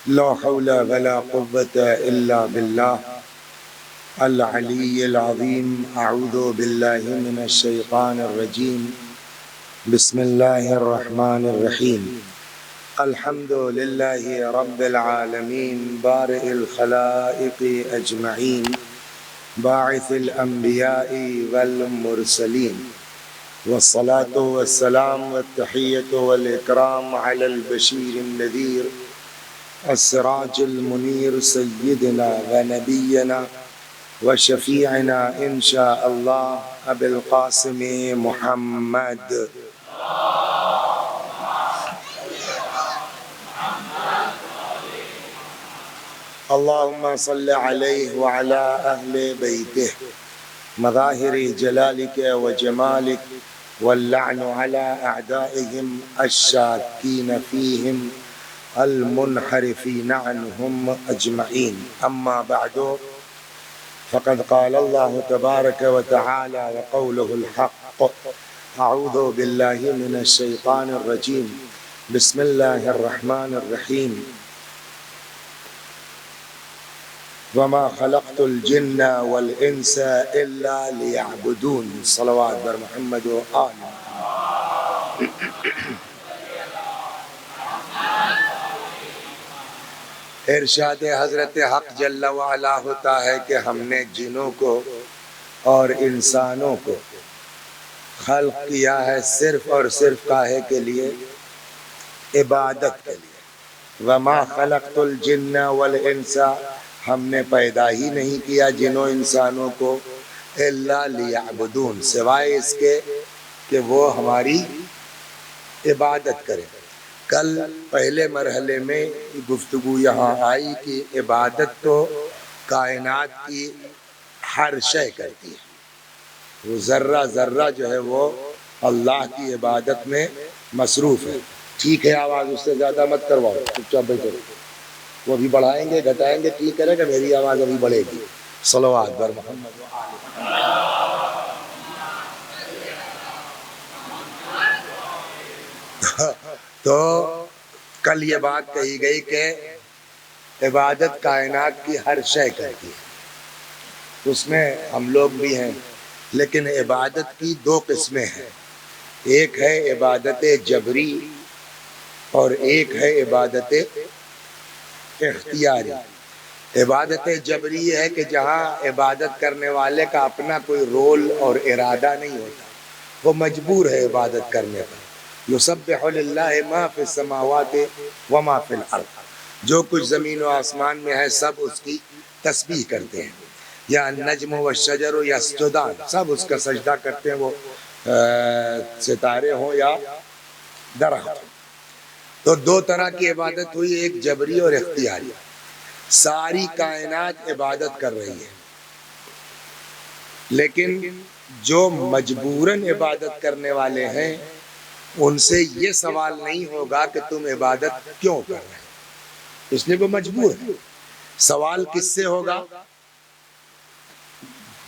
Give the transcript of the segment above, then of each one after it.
لا حول ولا قوة إلا بالله العلي العظيم. أعوذ بالله من الشيطان الرجيم. بسم الله الرحمن الرحيم. الحمد لله رب العالمين بارئ الخلائق أجمعين باعث الأنبياء والمرسلين، والصلاة والسلام والتحية والإكرام على البشير النذير السراج المنير سيدنا ونبينا وشفيعنا إن شاء الله أبي القاسم محمد. اللهم صل عليه وعلى أهل بيته مظاهر جلالك وجمالك، واللعن على أعدائهم الشاكين فيهم المنحرفين عنهم أجمعين. أما بعد، فقد قال الله تبارك وتعالى وقوله الحق: أعوذ بالله من الشيطان الرجيم. بسم الله الرحمن الرحيم. وما خلقت الجن والإنس إلا ليعبدون. صلوات بر محمد وآل. ارشاد حضرت حق جل وعلا ہوتا ہے کہ ہم نے جنوں کو اور انسانوں کو خلق کیا ہے صرف اور صرف کاہے کے لیے؟ عبادت کے لیے. وما خلقت الجن والانس، ہم نے پیدا ہی نہیں کیا جنوں انسانوں کو الا لیعبدون، سوائے اس کے کہ وہ ہماری عبادت کریں. کل پہلے مرحلے میں گفتگو یہاں آئی کہ عبادت تو کائنات کی ہر شے کرتی ہے. وہ ذرہ ذرہ جو ہے وہ اللہ کی عبادت میں مصروف ہے. ٹھیک ہے، آواز اس سے زیادہ مت کرواؤ، چپ چاپ بیٹھو. وہ ابھی بڑھائیں گے گھٹائیں گے، ٹھیک کرے گا، میری آواز ابھی بڑھے گی. صلوات بر محمد. تو کل یہ بات کہی گئی کہ عبادت کائنات کی ہر شے کرتی ہے، اس میں ہم لوگ بھی ہیں. لیکن عبادت کی دو قسمیں ہیں، ایک ہے عبادت جبری اور ایک ہے عبادت اختیاری. عبادت جبری یہ ہے کہ جہاں عبادت کرنے والے کا اپنا کوئی رول اور ارادہ نہیں ہوتا، وہ مجبور ہے عبادت کرنے پر. یسبح للہ ما فی السماوات وما فی الارض، جو کچھ زمین و آسمان میں ہے سب اس کی تسبیح کرتے ہیں. یا النجم والشجر یسجدان، سب اس کا سجدہ کرتے ہیں، وہ ستارے ہوں یا درخت. تو دو طرح کی عبادت ہوئی، ایک جبری اور اختیاری. ساری کائنات عبادت کر رہی ہے، لیکن جو مجبوراً عبادت کرنے والے ہیں ان سے یہ سوال نہیں ہوگا کہ تم عبادت کیوں کر رہے ہیں، اس لیے وہ مجبور ہے. سوال کس سے ہوگا؟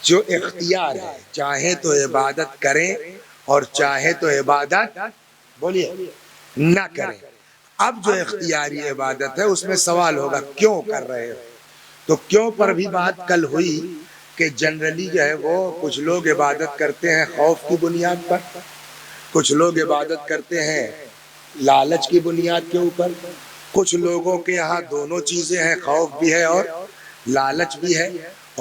جو اختیار ہے، چاہے تو عبادت کریں اور چاہے تو عبادت بولیے نہ کریں. اب جو اختیاری عبادت ہے اس میں سوال ہوگا کیوں کر رہے ہو. تو کیوں پر بھی بات کل ہوئی کہ جنرلی جو ہے وہ کچھ لوگ عبادت کرتے ہیں خوف کی بنیاد پر، کچھ لوگ عبادت کرتے ہیں لالچ کی بنیاد کے اوپر. کچھ لوگوں کے یہاں دونوں چیزیں ہیں، خوف بھی ہے اور لالچ بھی ہے.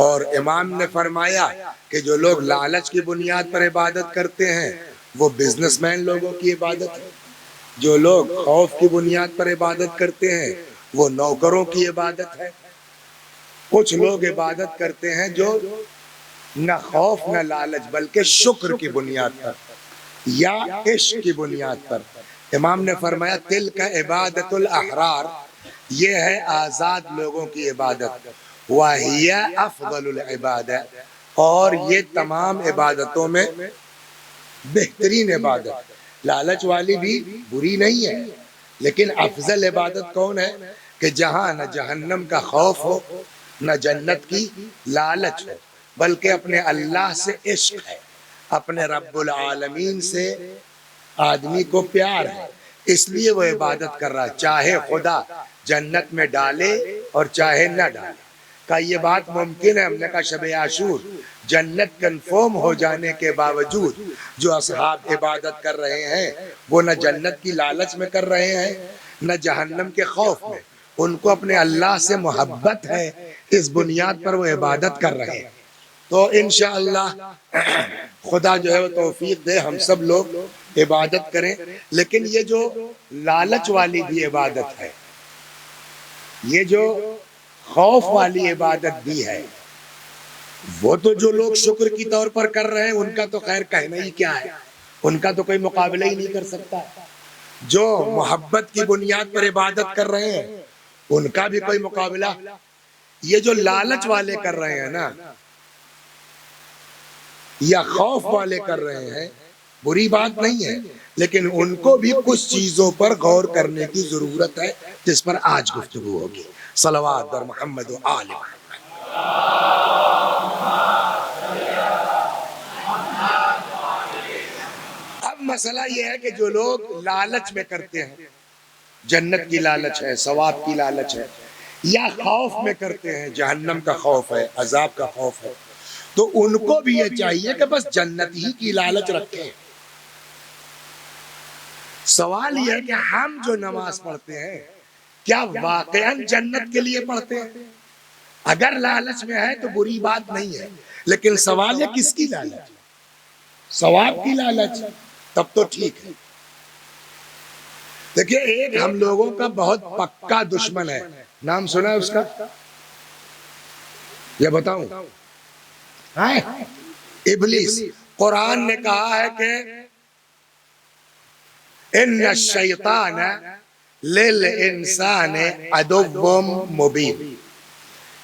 اور امام نے فرمایا کہ جو لوگ لالچ کی بنیاد پر عبادت کرتے ہیں وہ بزنس مین لوگوں کی عبادت ہے، جو لوگ خوف کی بنیاد پر عبادت کرتے ہیں وہ نوکروں کی عبادت ہے. کچھ لوگ عبادت کرتے ہیں جو نہ خوف نہ لالچ بلکہ شکر کی بنیاد پر یا عشق کی بنیاد پر. امام نے فرمایا تلک عبادت الاحرار، یہ ہے آزاد لوگوں کی عبادت. وَهِيَ أَفْضَلُ الْعِبَادَةِ، اور یہ تمام عبادتوں میں بہترین عبادت. لالچ والی بھی بری نہیں ہے، لیکن افضل عبادت کون ہے؟ کہ جہاں نہ جہنم کا خوف ہو نہ جنت کی لالچ ہو، بلکہ اپنے اللہ سے عشق ہے، اپنے رب العالمین سے آدمی کو پیار ہے. اس لیے وہ عبادت کر رہا ہے، چاہے خدا جنت میں ڈالے اور چاہے نہ ڈالے۔ کہ یہ بات ممکن ہے؟ ہم نے کہا شب عاشور جنت کنفرم ہو جانے کے باوجود جو اصحاب عبادت کر رہے ہیں وہ نہ جنت کی لالچ میں کر رہے ہیں نہ جہنم کے خوف میں، ان کو اپنے اللہ سے محبت ہے، اس بنیاد پر وہ عبادت کر رہے ہیں۔ تو انشاءاللہ خدا جو ہے وہ توفیق دے ہم سب لوگ عبادت کریں، لیکن یہ جو لالچ والی بھی عبادت ہے، یہ جو خوف والی عبادت بھی ہے، وہ تو جو لوگ شکر کی طور پر کر رہے ہیں ان کا تو خیر کہنا ہی کیا ہے، ان کا تو کوئی مقابلہ ہی نہیں کر سکتا۔ جو محبت کی بنیاد پر عبادت کر رہے ہیں ان کا بھی کوئی مقابلہ۔ یہ جو لالچ والے کر رہے ہیں نا یا خوف والے کر رہے ہیں، بری بات نہیں ہے، لیکن ان کو بھی کچھ چیزوں پر غور کرنے کی ضرورت ہے جس پر آج گفتگو ہوگی۔ صلوات بر محمد و آل محمد۔ اب مسئلہ یہ ہے کہ جو لوگ لالچ میں کرتے ہیں، جنت کی لالچ ہے، ثواب کی لالچ ہے، یا خوف میں کرتے ہیں، جہنم کا خوف ہے، عذاب کا خوف ہے، تو ان کو بھی یہ چاہیے کہ بس جنت ہی کی لالچ رکھیں۔ سوال یہ ہے کہ ہم جو نماز پڑھتے ہیں کیا واقعاً جنت کے لیے پڑھتے ہیں؟ اگر لالچ میں ہے تو بری بات نہیں ہے، لیکن سوال ہے کس کی لالچ؟ ثواب کی لالچ، تب تو ٹھیک ہے۔ دیکھیں ایک ہم لوگوں کا بہت پکا دشمن ہے، نام سنا ہے اس کا؟ یہ بتاؤں؟ ابلیس۔ قرآن نے کہا ہے کہ ان الشیطان للانسان عدو مبین،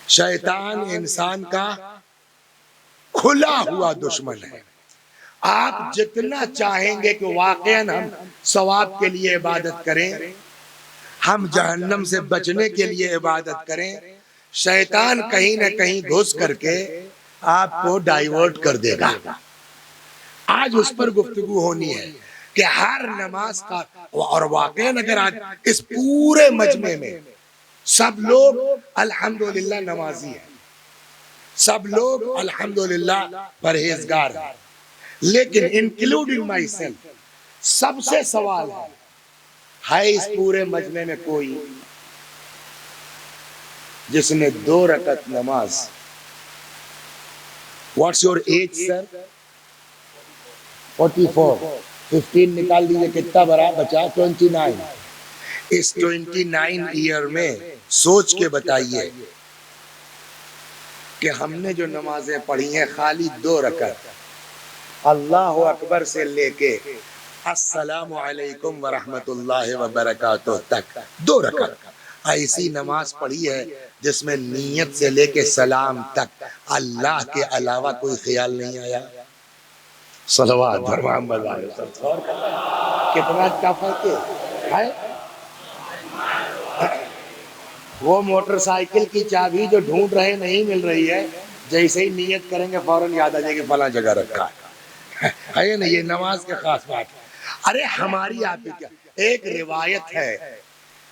شیطان انسان کا کھلا ہوا دشمن ہے۔ آپ جتنا چاہیں گے کہ واقعاً ہم ثواب کے لیے عبادت کریں، ہم جہنم سے بچنے کے لیے عبادت کریں، شیطان کہیں نہ کہیں گھس کر کے آپ کو ڈائیورٹ کر دے گا۔ آج اس پر گفتگو ہونی ہے کہ ہر نماز کا، اور واقعاً اگر آج اس پورے مجمع میں سب لوگ الحمدللہ نمازی ہیں، سب لوگ الحمدللہ پرہیزگار ہیں، لیکن انکلوڈنگ مائی سیلف سب سے سوال ہے اس پورے مجمع میں کوئی جس نے 2 رکعت نماز، واٹس یور ایج سر؟ 44، 15 نکال دیجئے، کتنا برا بچا؟ 29۔ اس 29 ایئر میں سوچ کے بتائیے کہ ہم نے جو نمازیں پڑھی ہیں خالی 2 رکعت، اللہ اکبر سے لے کے السلام علیکم ورحمت اللہ وبرکاتہ تک 2 رکعت ایسی نماز پڑھی ہے جس میں نیت سے لے کے سلام تک اللہ کے علاوہ کوئی خیال نہیں آیا؟ صلوات بر محمد علیہ وسلم۔ کتنا ٹف ہے؟ وہ موٹر سائیکل کی چابی جو ڈھونڈ رہے نہیں مل رہی ہے، جیسے ہی نیت کریں گے فوراً یاد آ جائے گی فلاں جگہ رکھا ہے نا۔ یہ نماز کے خاص بات ہے۔ ارے ہماری آپ کیا ایک روایت ہے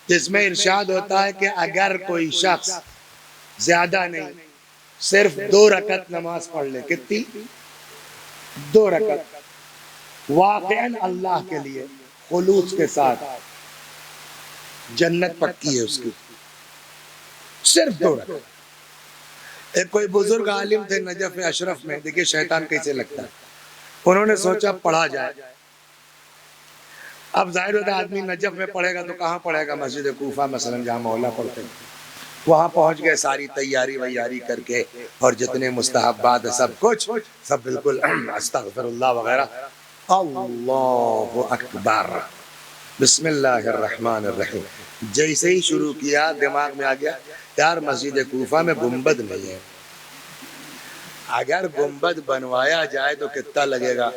جس میں ارشاد ہوتا ہے کہ اگر کوئی شخص زیادہ نہیں صرف 2 رکعت نماز پڑھ لے، کتنی؟ 2 رکعت، واقعاً اللہ کے لیے خلوص کے ساتھ جنت پکی ہے اس کی، صرف 2 رکعت۔ ایک کوئی بزرگ عالم تھے نجف اشرف میں، دیکھیں شیطان کیسے لگتا ہے، انہوں نے سوچا پڑھا جائے۔ اب ظاہر ہوتا ہے آدمی نجف میں پڑھے گا تو کہاں پڑھے گا؟ مسجد کوفہ مثلا جہاں مولا پڑھتے ہیں، وہاں پہنچ گئے، ساری تیاری ویاری کر کے، اور جتنے مستحبات سب کچھ سب بالکل استغفر اللہ وغیرہ، اللہ اکبر، بسم اللہ الرحمن الرحیم، جیسے ہی شروع کیا دماغ میں آ گیا یار مسجد کوفہ میں گنبد نہیں ہے، اگر گنبد بنوایا جائے تو کتنا لگے گا،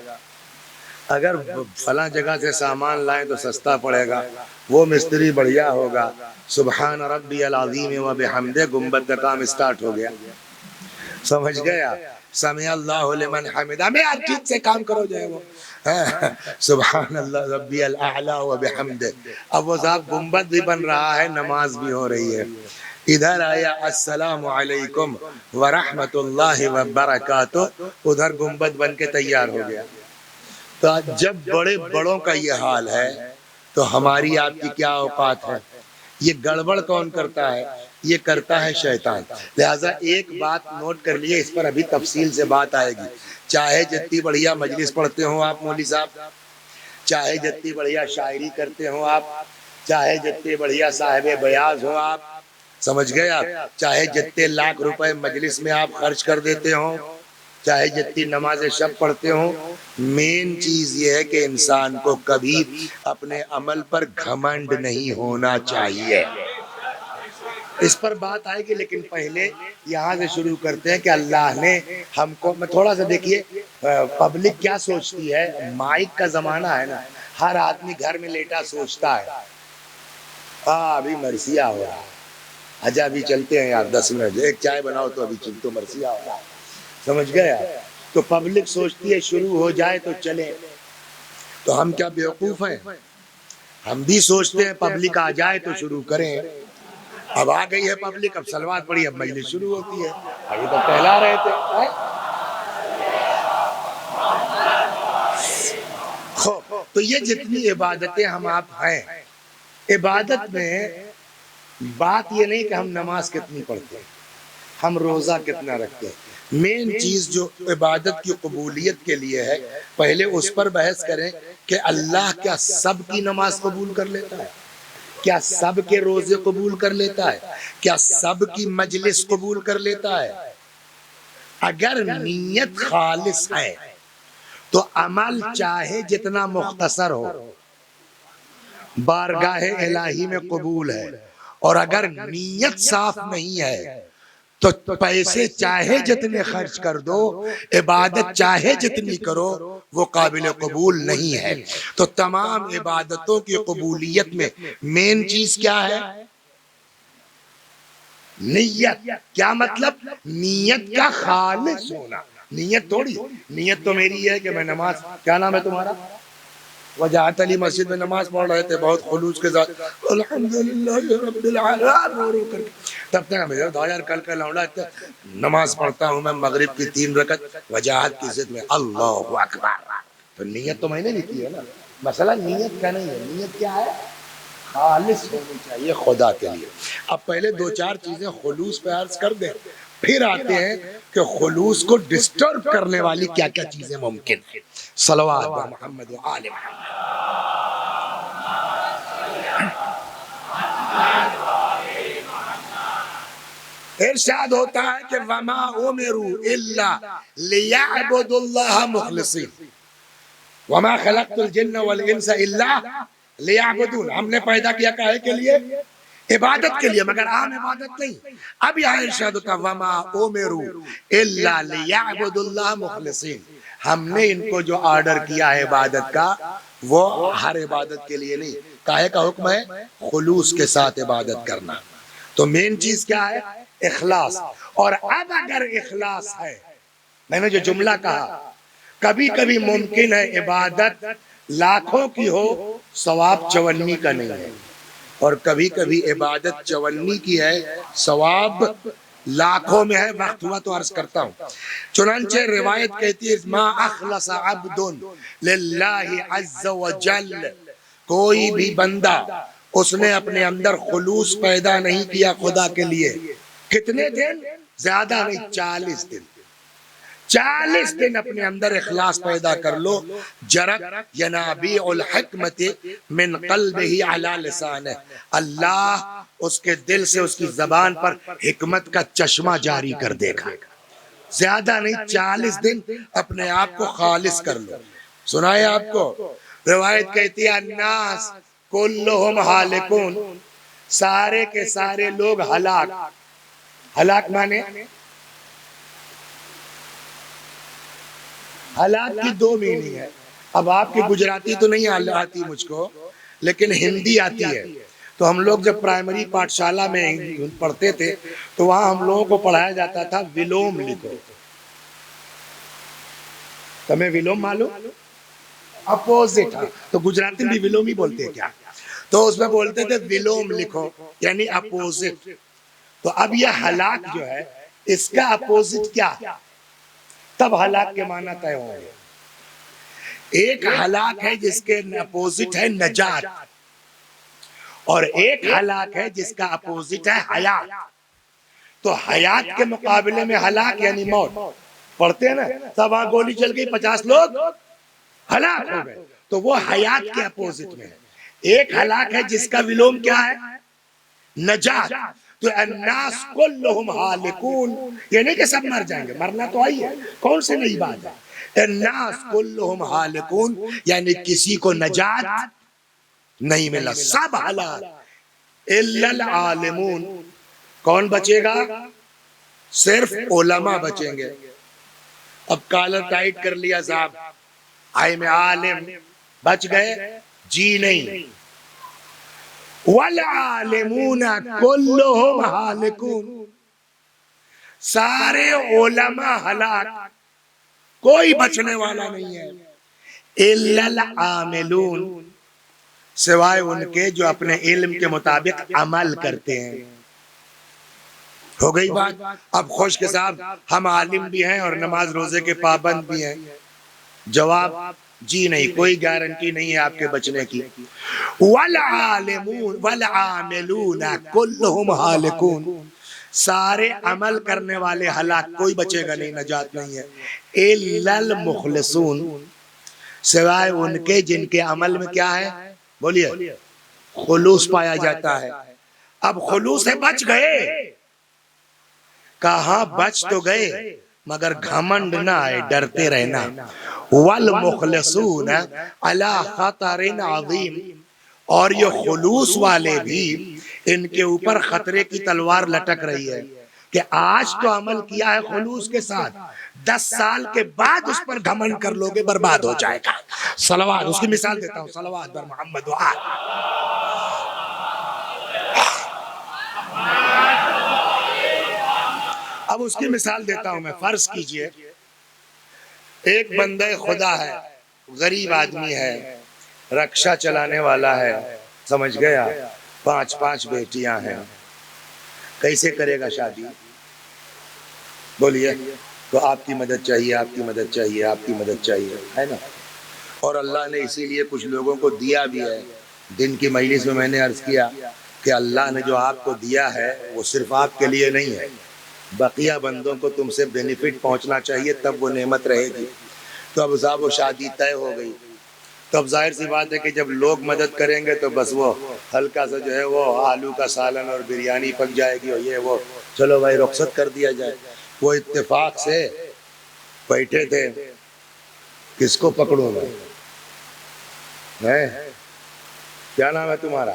اگر فلاں جگہ سے سامان لائیں تو سستا پڑے گا، وہ مستری بڑھیا ہوگا، سبحان ربی العظیم و بحمدہ، گنبد کا کام اسٹارٹ ہو گیا۔ سمجھ گیا؟ سمع اللہ لمن حمدہ میں آپ ٹھیک سے کام کرو جو ہے وہ سبحان اللہ ربی الاعلی و بحمدہ. اب وہ صاحب گنبد بھی بن رہا ہے، نماز بھی ہو رہی ہے. ادھر آیا السلام علیکم ورحمۃ اللہ وبرکاتہ، ادھر گنبد بن کے تیار ہو گیا. تو جب بڑے بڑوں کا یہ حال ہے تو ہماری آپ کی کیا اوقات ہے؟ یہ گڑبڑ کون کرتا ہے؟ یہ کرتا ہے شیطان. لہٰذا ایک بات نوٹ کر لیے، اس پر ابھی تفصیل سے بات آئے گی. چاہے جتنی بڑھیا مجلس پڑھتے ہوں آپ مولوی صاحب، چاہے جتنی بڑھیا شاعری کرتے ہوں آپ، چاہے جتنے بڑھیا صاحب بیاض ہو آپ، سمجھ گئے آپ، چاہے جتنے لاکھ روپے مجلس میں آپ خرچ کر دیتے ہوں، چاہے جتنی نماز شب پڑھتے ہوں، مین چیز یہ ہے کہ انسان کو کبھی اپنے عمل پر گھمنڈ نہیں ہونا چاہیے. اس پر بات آئے گی، لیکن پہلے یہاں سے شروع کرتے ہیں کہ اللہ نے ہم کو، میں تھوڑا سا دیکھیے پبلک کیا سوچتی ہے. مائک کا زمانہ ہے نا، ہر آدمی گھر میں لیٹا سوچتا ہے ابھی مرثیہ ہو رہا ہے، اچھا ابھی چلتے ہیں یار 10 منٹ، ایک چائے بناؤ تو ابھی تو مرثیہ ہو رہا ہے. سمجھ گئے آپ؟ تو پبلک سوچتی ہے شروع ہو جائے تو چلے. تو ہم کیا بیوقوف ہیں؟ ہم بھی سوچتے ہیں پبلک آ جائے تو شروع کریں. اب آ گئی ہے پبلک، اب صلوات پڑھی، اب مجلس شروع ہوتی ہے. ابھی تو پہلا رہے تھے. تو یہ جتنی عبادتیں ہم آپ ہیں، عبادت میں بات یہ نہیں کہ ہم نماز کتنی پڑھتے ہیں، ہم روزہ کتنا رکھتے ہیں. مین چیز جو عبادت کی قبولیت کے لیے ہے، پہلے اس پر بحث کریں کہ اللہ کیا سب کی نماز قبول کر لیتا ہے؟ کیا سب کے روزے قبول کر لیتا ہے؟ کیا سب کی مجلس قبول کر لیتا ہے؟ اگر نیت خالص ہے تو عمل چاہے جتنا مختصر ہو، بارگاہ الہی میں قبول ہے. اور اگر نیت صاف نہیں ہے تو پیسے چاہے جتنے خرچ کر دو، عبادت چاہے جتنی کرو، وہ قابل قبول نہیں ہے. تو تمام عبادتوں کی قبولیت میں مین چیز کیا ہے؟ نیت. کیا مطلب؟ نیت کا خالص ہونا. نیت تھوڑی، نیت تو میری ہے کہ میں نماز، کیا نام ہے تمہارا؟ وجاہت علی مسجد میں نماز پڑھ رہے تھے بہت خلوص کے ساتھ، الحمدللہ رب العالمین. تب تک ہمیں دو یار کل لوڑا نماز پڑھتا ہوں میں مغرب کی 3 رکعت وجاہت کی ضد میں، اللہ اکبر. تو نیت تو میں نے بھی کی ہے نا. مسئلہ نیت کا نہیں ہے، نیت کیا ہے؟ خالص ہونی چاہیے خدا کے لیے. اب پہلے 2-4 چیزیں خلوص پہ عرض کر دیں، پھر آتے ہیں کہ خلوص کو ڈسٹرب کرنے والی کیا کیا چیزیں ممکن ہیں. صلوات و محمد و آل محمد. ارشاد ہوتا ہے کہ وما امروا الا ليعبدوا الله مخلصين وما خلقت الجن والانس الا ليعبدون. ہم نے پیدا کیا کاہے کے لیے؟ عبادت کے لیے، مگر عام عبادت نہیں. اب یہاں ارشاد ہوتا ہے وما امروا الا ليعبدوا الله مخلصين. ہم نے ان کو جو آرڈر کیا ہے عبادت کا، وہ ہر عبادت کے لیے نہیں. کاہے کا حکم ہے؟ خلوص کے ساتھ عبادت کرنا. تو مین چیز کیا ہے؟ اخلاص. اور اب اگر اخلاص ہے، میں نے جو جملہ کہا، کبھی کبھی ممکن ہے عبادت لاکھوں کی ہو، ثواب 54 کا نہیں ہے. اور کبھی کبھی عبادت 54 کی ہے، ثواب لاکھوں میں ہے. وقت ہوا تو عرض کرتا ہوں. چنانچہ روایت کہتی ہے ما اخلص عبد للہ عز وجل، کوئی بھی بندہ اس نے اپنے اندر خلوص پیدا نہیں کیا خدا کے لیے. کتنے دن؟ زیادہ نہیں، 40 دن. 40 دن اپنے اندر اخلاص پیدا کر لو. جرت ینابیع الحکمت من قلبہ علی لسانہ، اللہ اس کے دل سے اس کی زبان پر حکمت کا چشمہ جاری کر دے گا. زیادہ نہیں، 40 دن اپنے آپ کو خالص کر لو. سنائے آپ کو، روایت کہتی ہے الناس کلہم ہالکون، سارے کے سارے لوگ ہلاک. ہلاک مانے ہلاک کی 2 میننگ ہے. اب آپ کی گجراتی تو نہیں آتی مجھ کو، لیکن ہندی آتی ہے. تو ہم لوگ جب پرائمری پاٹھشالہ میں پڑھتے تھے تو وہاں ہم لوگوں کو پڑھایا جاتا تھا ولوم لکھو. تمہیں ولوم معلوم؟ اپوزٹ. تو گجراتی میں بھی ولوم ہی بولتے ہیں کیا؟ تو اس میں بولتے تھے ولوم لکھو یعنی اپوزٹ. تو اب یہ ہلاک جو ہے اس کا اپوزٹ کیا؟ تب ہلاک کے معنی طے ہوں گے. ایک ہلاک ہے جس کے اپوزٹ ہے نجات، اور ایک ہلاک ہے جس کا اپوزٹ ہے حیات. تو حیات کے مقابلے میں ہلاک یعنی موت. پڑھتے ہیں نا سب وہاں گولی چل گئی 50 لوگ ہلاک ہو گئے، تو وہ حیات کے اپوزٹ میں ہے. ایک ہلاک ہے جس کا ولوم کیا ہے؟ نجات. تو الناس کلہم ہالکون، یہ نہیں کہ سب مر جائیں گے، مرنا تو آئی ہے، کون سے نئی بات ہے. الناس کلہم ہالکون یعنی کسی کو نجات نہیں ملا، سب ہلاک. الا العالمون، کون بچے گا؟ صرف علماء بچیں گے. اب کالر ٹائٹ کر لیا صاحب، آئی میں عالم بچ گئے؟ جی نہیں. والعالمون کلہم ہالکون، سارے علماء ہلاک، کوئی بچنے والا نہیں ہے. الا العاملون، سوائے ان کے جو اپنے علم کے مطابق عمل کرتے ہیں. ہو گئی بات. اب خوش کے صاحب ہم عالم بھی ہیں اور نماز روزے کے پابند بھی ہیں. جواب جی نہیں، کوئی گارنٹی نہیں ہے آپ کے بچنے کی. والعالمون والعاملون کلہم ہالکون، سارے عمل کرنے والے ہلاک، کوئی بچے گا نہیں، نجات نہیں ہے. الا المخلصون، سوائے ان کے جن کے عمل میں کیا ہے؟ بولیے خلوص پایا جاتا ہے. اب خلوص ہے بچ گئے، کہاں بچ تو گئے مگر گھمنڈ نہ آئے، ڈرتے رہنا. والمخلصون علی خطر عظیم، اور یہ خلوص والے بھی ان کے اوپر خطرے کی تلوار لٹک رہی ہے کہ آج تو عمل کیا ہے خلوص کے ساتھ، 10 سال کے بعد اس پر گھمنڈ کر لوگے برباد ہو جائے گا. صلوات، اس کی مثال دیتا ہوں، صلوات بر محمد و آل. اب اس کی مثال دیتا ہوں میں. فرض کیجئے ایک بندہ خدا ہے، غریب آدمی ہے، رکشہ چلانے والا ہے، سمجھ گیا، 5 بیٹیاں ہیں. کیسے کرے گا شادی؟ بولیے. تو آپ کی مدد چاہیے، آپ کی مدد چاہیے، آپ کی مدد چاہیے، ہے نا. اور اللہ نے اسی لیے کچھ لوگوں کو دیا بھی ہے. دن کی مجلس میں نے عرض کیا کہ اللہ نے جو آپ کو دیا ہے وہ صرف آپ کے لیے نہیں ہے، بقیہ بندوں کو تم سے بینیفٹ پہنچنا چاہیے، تب وہ نعمت رہے گی. تو اب صاحب وہ شادی طے ہو گئی. تو اب ظاہر سی بات ہے کہ جب لوگ مدد کریں گے تو بس وہ ہلکا سا جو ہے وہ آلو کا سالن اور بریانی پک جائے گی، اور یہ وہ چلو بھائی رخصت کر دیا جائے. وہ اتفاق سے بیٹھے تھے، کس کو پکڑوں میں؟ کیا نام ہے تمہارا؟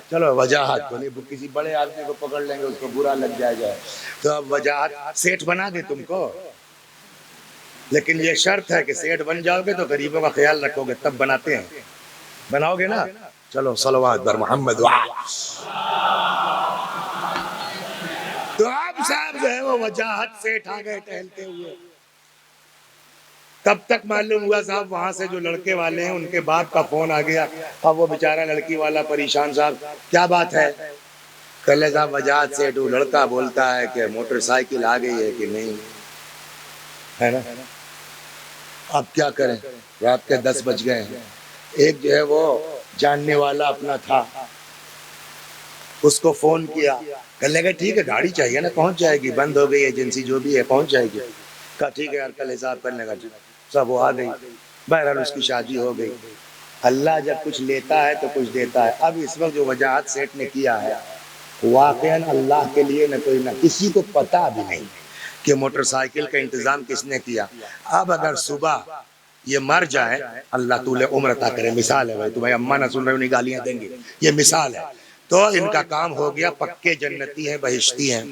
چلو وجاہت کو نہیں، کسی بڑے آدمی کو پکڑ لیں گے، اس کو برا لگ جائے گا. تو اب وجاہت سیٹ بنا دے تم کو، لیکن یہ شرط ہے کہ سیٹ بن جاؤ گے تو غریبوں کا خیال رکھو گے، تب بناتے ہیں. بناؤ گے نا؟ چلو صلوات بر محمد. تو اب صاحب جو ہے وہ وجاہت سیٹ آ گئے ٹہلتے ہوئے. تب تک معلوم ہوا صاحب وہاں سے جو لڑکے والے ہیں ان کے باپ کا فون آ گیا. اب وہ بیچارہ لڑکی والا پریشان، صاحب کیا بات ہے؟ کہلے صاحب وجاہت سے تو لڑکا بولتا ہے کہ موٹر سائیکل آ گئی ہے کہ نہیں، ہے نا. اب کیا کریں؟ رات کے 10 بج گئے ہیں. ایک جو ہے وہ جاننے والا اپنا تھا، اس کو فون کیا. کہنے لگا ٹھیک ہے گاڑی چاہیے نا، پہنچ جائے گی، بند ہو گئی ایجنسی جو بھی ہے، پہنچ جائے گی. کہا ٹھیک ہے یار کل حساب کرنے کا. سب وہ آ گئی. بہرحال اس کی شادی ہو گئی. اللہ جب کچھ لیتا ہے تو کچھ دیتا ہے. اب اس وقت جو وجاہت سیٹ نے کیا ہے واقعاً اللہ کے لیے نہ کوئی نہ کسی کو پتا بھی نہیں کہ موٹر سائیکل کا انتظام کس نے کیا. اب اگر صبح یہ مر جائے، اللہ طول عمر عطا کرے، مثال ہے بھائی، تمہیں اماں نہ سن رہے انہیں گالیاں دیں گے، یہ مثال ہے، تو ان کا کام ہو گیا، پکے جنتی ہیں، بہشتی ہیں.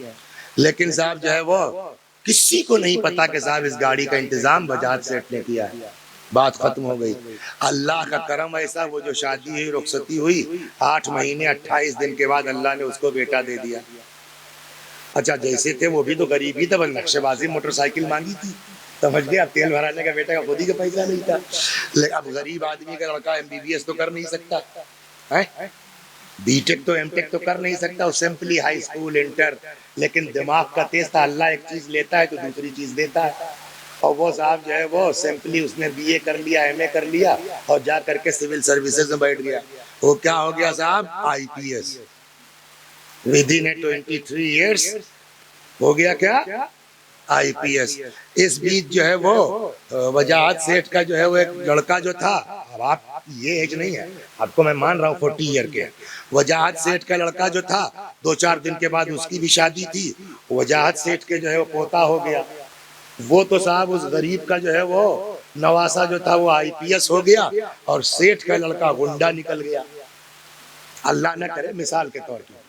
لیکن صاحب جو ہے وہ کسی کو نہیں پتا کہ صاحب اس گاڑی کا انتظام وجاہت سیٹ نے کیا ہے. بات ختم ہو گئی. اللہ کا کرم ایسا، وہ جو شادی ہوئی، رخصتی ہوئی، 8 مہینے 28 دن کے بعد اللہ نے اس کو بیٹا دے دیا. اچھا جیسے تھے وہ بھی تو غریب ہی تھا، بس نقشے بازی موٹر سائیکل مانگی تھی. سمجھ گئے؟ اب تیل بھرانے کا بیٹا کا خود ہی کا پیسہ نہیں تھا، لیکن اب غریب آدمی کا لڑکا MBBS تو کر نہیں سکتا ہے، بی ٹیک تو ایم ٹیک تو کر نہیں سکتا، وہ سمپلی ہائی اسکول انٹر، لیکن دماغ کا تیز تھا، اللہ ایک چیز لیتا ہے تو دوسری چیز دیتا ہے، اور وہ صاحب جو ہے وہ سمپلی اس نے BA کر لیا، MA کر لیا، اور جا کر کے سول سروسز میں بیٹھ گیا، وہ کیا ہو گیا صاحب؟ IPS، ودن 23 ایئرس ہو گیا کیا؟ IPS۔ اس بیچ جو ہے وہ وجاہت سیٹھ کا جو ہے وہ ایک لڑکا جو تھا، اب آپ یہ ایج نہیں ہے آپ کو، میں مان رہا ہوں 40 ایئر کے، وجاہت سیٹھ کا لڑکا جو تھا 2-4 دن کے بعد اس کی بھی شادی تھی، وجاہت سیٹھ کے جو ہے وہ پوتا ہو گیا، وہ تو صاحب اس غریب کا جو ہے وہ نواسا جو تھا وہ IPS ہو گیا، اور سیٹھ کا لڑکا گنڈا نکل گیا، اللہ نہ کرے مثال کے طور پر۔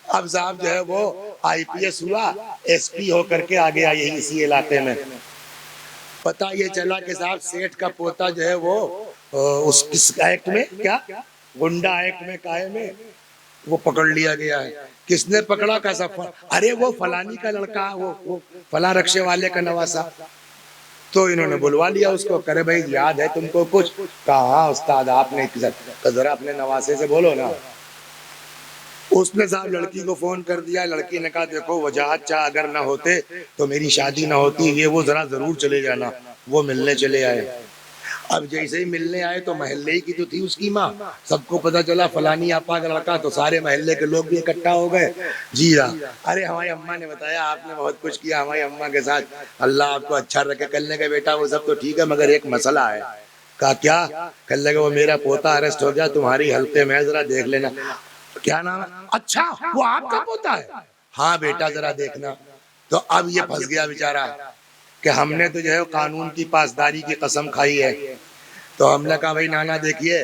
اب صاحب جو ہے وہ IPS ہوا، SP ہو کر کے آ گیا یہی اسی علاقے میں، پتہ یہ چلا کہ صاحب سیٹھ کا پوتا جو ہے وہ اس کس ایکٹ میں، کیا گنڈا ایکٹ میں قائم ہے، وہ پکڑ لیا گیا ہے۔ کس نے پکڑا؟ کیسا؟ ارے وہ فلانی کا لڑکا، وہ فلاں رکشے والے کا نواسا، تو انہوں نے بلوا لیا اس کو، کرے بھائی یاد ہے تم کو کچھ؟ کہا ہاں استاد آپ نے، ذرا اپنے نواسے سے بولو نا۔ اس نے صاحب لڑکی کو فون کر دیا، لڑکی نے کہا دیکھو وجاہت چاہ اگر نہ ہوتے تو میری شادی نہ ہوتی، یہ وہ ذرا ضرور چلے جانا۔ وہ ملنے چلے آئے، اب جیسے ہی ملنے آئے تو محلے کی تو تھی اس کی ماں، سب کو پتا چلا فلانی آپا کا لڑکا، تو سارے محلے کے لوگ بھی اکٹھا ہو گئے، جی ہاں ارے ہماری اماں نے بتایا آپ نے بہت کچھ کیا ہماری اماں کے ساتھ، اللہ آپ کو اچھا رکھے، کلنے کا بیٹا وہ سب تو ٹھیک ہے مگر ایک مسئلہ ہے۔ کہا کیا؟ کہنے لگا وہ میرا پوتا اریسٹ ہو گیا تمہاری حلقے میں، ذرا دیکھ لینا۔ کیا نام ہے؟ اچھا وہ آپ کا پوتا ہے؟ ہاں بیٹا ذرا دیکھنا۔ تو اب یہ پھنس گیا بیچارہ کہ ہم نے تو جو ہے قانون کی پاسداری کی قسم کھائی ہے، تو ہم نے کہا بھائی نانا دیکھیے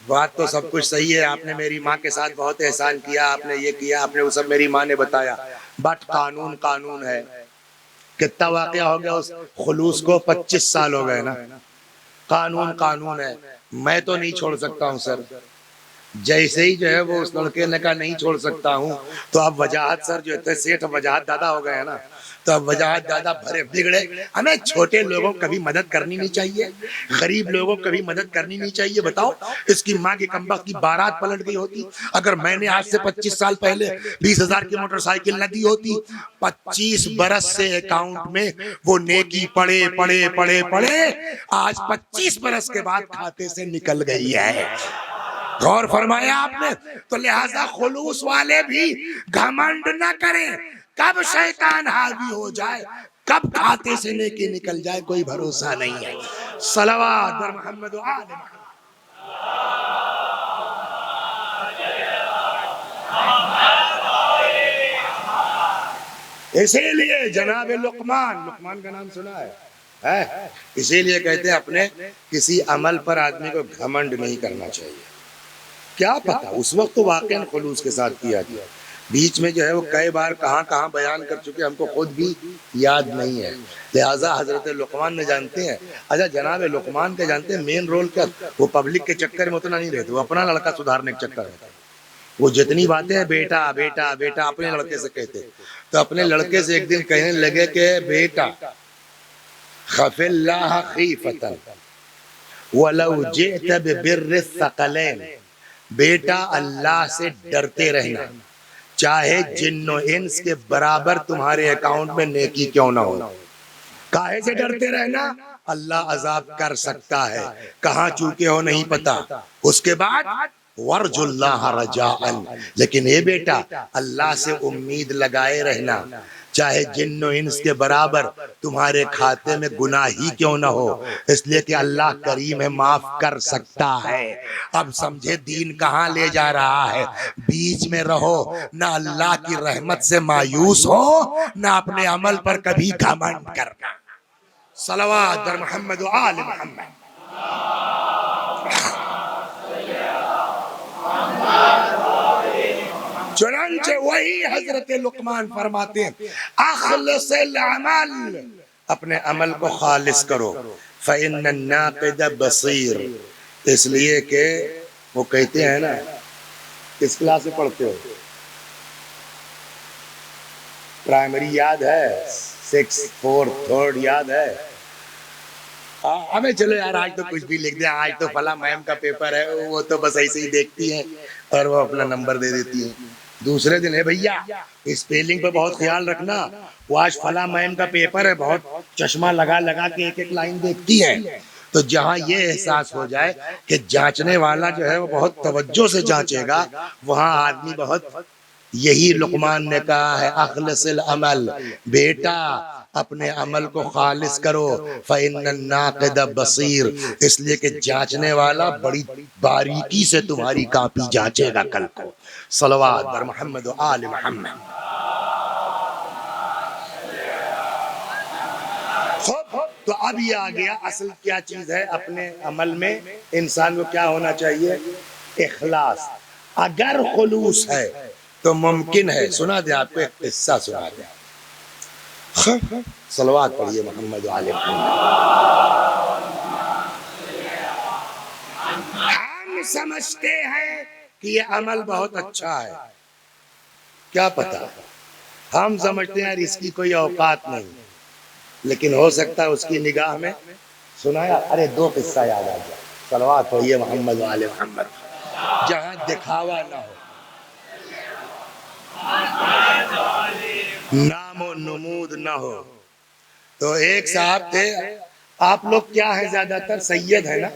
بات تو سب کچھ صحیح ہے، آپ نے میری ماں کے ساتھ بہت احسان کیا، آپ نے یہ کیا، آپ نے وہ سب میری ماں نے بتایا، بٹ قانون قانون ہے۔ کتنا واقعہ ہو گیا اس خلوص کو؟ 25 سال ہو گئے نا۔ قانون قانون ہے، میں تو نہیں چھوڑ سکتا ہوں سر۔ جیسے ہی جو ہے وہ اس لڑکے نے کہا نہیں چھوڑ سکتا ہوں، تو اب وجاہت سر جو تھے سیٹھ وجاہت دادا ہو گئے نا، تو اب وجاہت دادا بھرے بگڑے، ہمیں چھوٹے لوگوں کو کبھی مدد کرنی نہیں چاہیے، غریب لوگوں کو کبھی مدد کرنی نہیں چاہیے۔ بتاؤ اس کی ماں کی کمبخت کی بارات پلٹ گئی ہوتی اگر میں نے آج سے 25 سال پہلے 20,000 کی موٹر سائیکل نہ دی ہوتی، 25 برس سے اکاؤنٹ میں وہ نیکی پڑے پڑے پڑے پڑے آج 25 برس کے بعد کھاتے سے نکل گئی ہے۔ غور فرمایا آپ نے؟ تو لہذا خلوص والے بھی گھمنڈ نہ کریں، کب شیطان حاوی ہو جائے، کب کھاتے سے نیکی نکل جائے کوئی بھروسہ نہیں ہے۔ صلوات بر محمد و آل محمد۔ اسی لیے جناب لقمان کا نام سنا ہے، اسی لیے کہتے ہیں اپنے کسی عمل پر آدمی کو گھمنڈ نہیں کرنا چاہیے۔ کیا پتا اس وقت تو واقعاً خلوص کے ساتھ کیا گیا، بیچ میں جو ہے وہ کئی بار کہاں کہاں بیان کر چکے ہم کو خود بھی یاد نہیں ہے، لہٰذا حضرت لقمان نے جانتے ہیں۔ اچھا جناب لقمان کے جانتے ہیں مین رول کیا؟ وہ پبلک کے چکر میں اتنا نہیں رہتے، وہ اپنا لڑکا سدھارنے کے چکر میں، وہ جتنی باتیں بیٹا بیٹا بیٹا اپنے لڑکے سے کہتے، تو اپنے لڑکے سے ایک دن کہنے لگے کہ بیٹا خف اللہ خیفتاً ولو جئت ببر الثقلین، بیٹا اللہ سے ڈرتے رہنا چاہے جن و انس کے برابر تمہارے اکاؤنٹ میں نیکی کیوں نہ ہو۔ کاہے سے ڈرتے رہنا؟ اللہ عذاب کر سکتا ہے، کہاں چوکے ہو نہیں پتا۔ اس کے بعد ورج اللہ رجاء، لیکن اے بیٹا اللہ سے امید لگائے رہنا چاہے جن و انس کے برابر تمہارے کھاتے میں گناہ ہی کیوں نہ ہو، اس لیے کہ اللہ کریم ہے، معاف کر سکتا ہے۔ اب سمجھے دین کہاں لے جا رہا ہے؟ بیچ میں رہو، نہ اللہ کی رحمت سے مایوس ہو، نہ اپنے عمل پر کبھی گھمنڈ کرنا۔ صلوات در محمد و آل محمد۔ چنانچہ وہی حضرت لقمان فرماتے ہیں اخلص العمل، اپنے عمل کو خالص کرو، فإن الناقد بصیر، اس لیے کہ وہ کہتے ہیں نا، کس کلاس میں پڑھتے ہو؟ پرائمری یاد ہے؟ 6 4 3 یاد ہے؟ ہمیں چلو یار آج تو کچھ بھی لکھ دیں، آج تو فلاں میم کا پیپر ہے، وہ تو بس ایسے ہی دیکھتی ہیں اور وہ اپنا نمبر دے دیتی ہیں۔ دوسرے دن ہے بھیا اسپیلنگ پہ بہت خیال رکھنا، وہ آج فلاں میم کا پیپر ہے، بہت چشمہ لگا لگا کے ایک ایک لائن دیکھتی ہے۔ تو جہاں یہ احساس ہو جائے کہ جانچنے والا جو ہے وہ بہت توجہ سے جانچے گا، وہاں آدمی بہت، یہی لقمان نے کہا ہے اخلص العمل، بیٹا اپنے عمل کو خالص کرو، فإن الناقد بصیر، اس لیے کہ جانچنے والا بڑی باریکی سے تمہاری کاپی جانچے گا کل کو۔ صلوات بر محمد و آل محمد۔ تو اب یہ آ گیا اصل کیا چیز ہے اپنے عمل میں انسان کو کیا ہونا چاہیے؟ اخلاص۔ اگر خلوص ہے تو ممکن ہے، سنا دیں آپ کو ایک قصہ سنا دیں، صلوات پڑھیے محمد و آل محمد۔ ہم سمجھتے ہیں کہ یہ عمل بہت اچھا ہے، کیا پتا ہم سمجھتے ہیں اس کی کوئی اوقات نہیں، لیکن ہو سکتا ہے اس کی نگاہ میں، سنایا ارے دو قصہ یاد آ گیا، صلوات پڑھیے محمد و آل محمد، جہاں دکھاوا نہ ہو، نام و نمود نہ ہو۔ تو ایک صاحب تھے، آپ لوگ کیا ہے زیادہ تر سید ہے نا،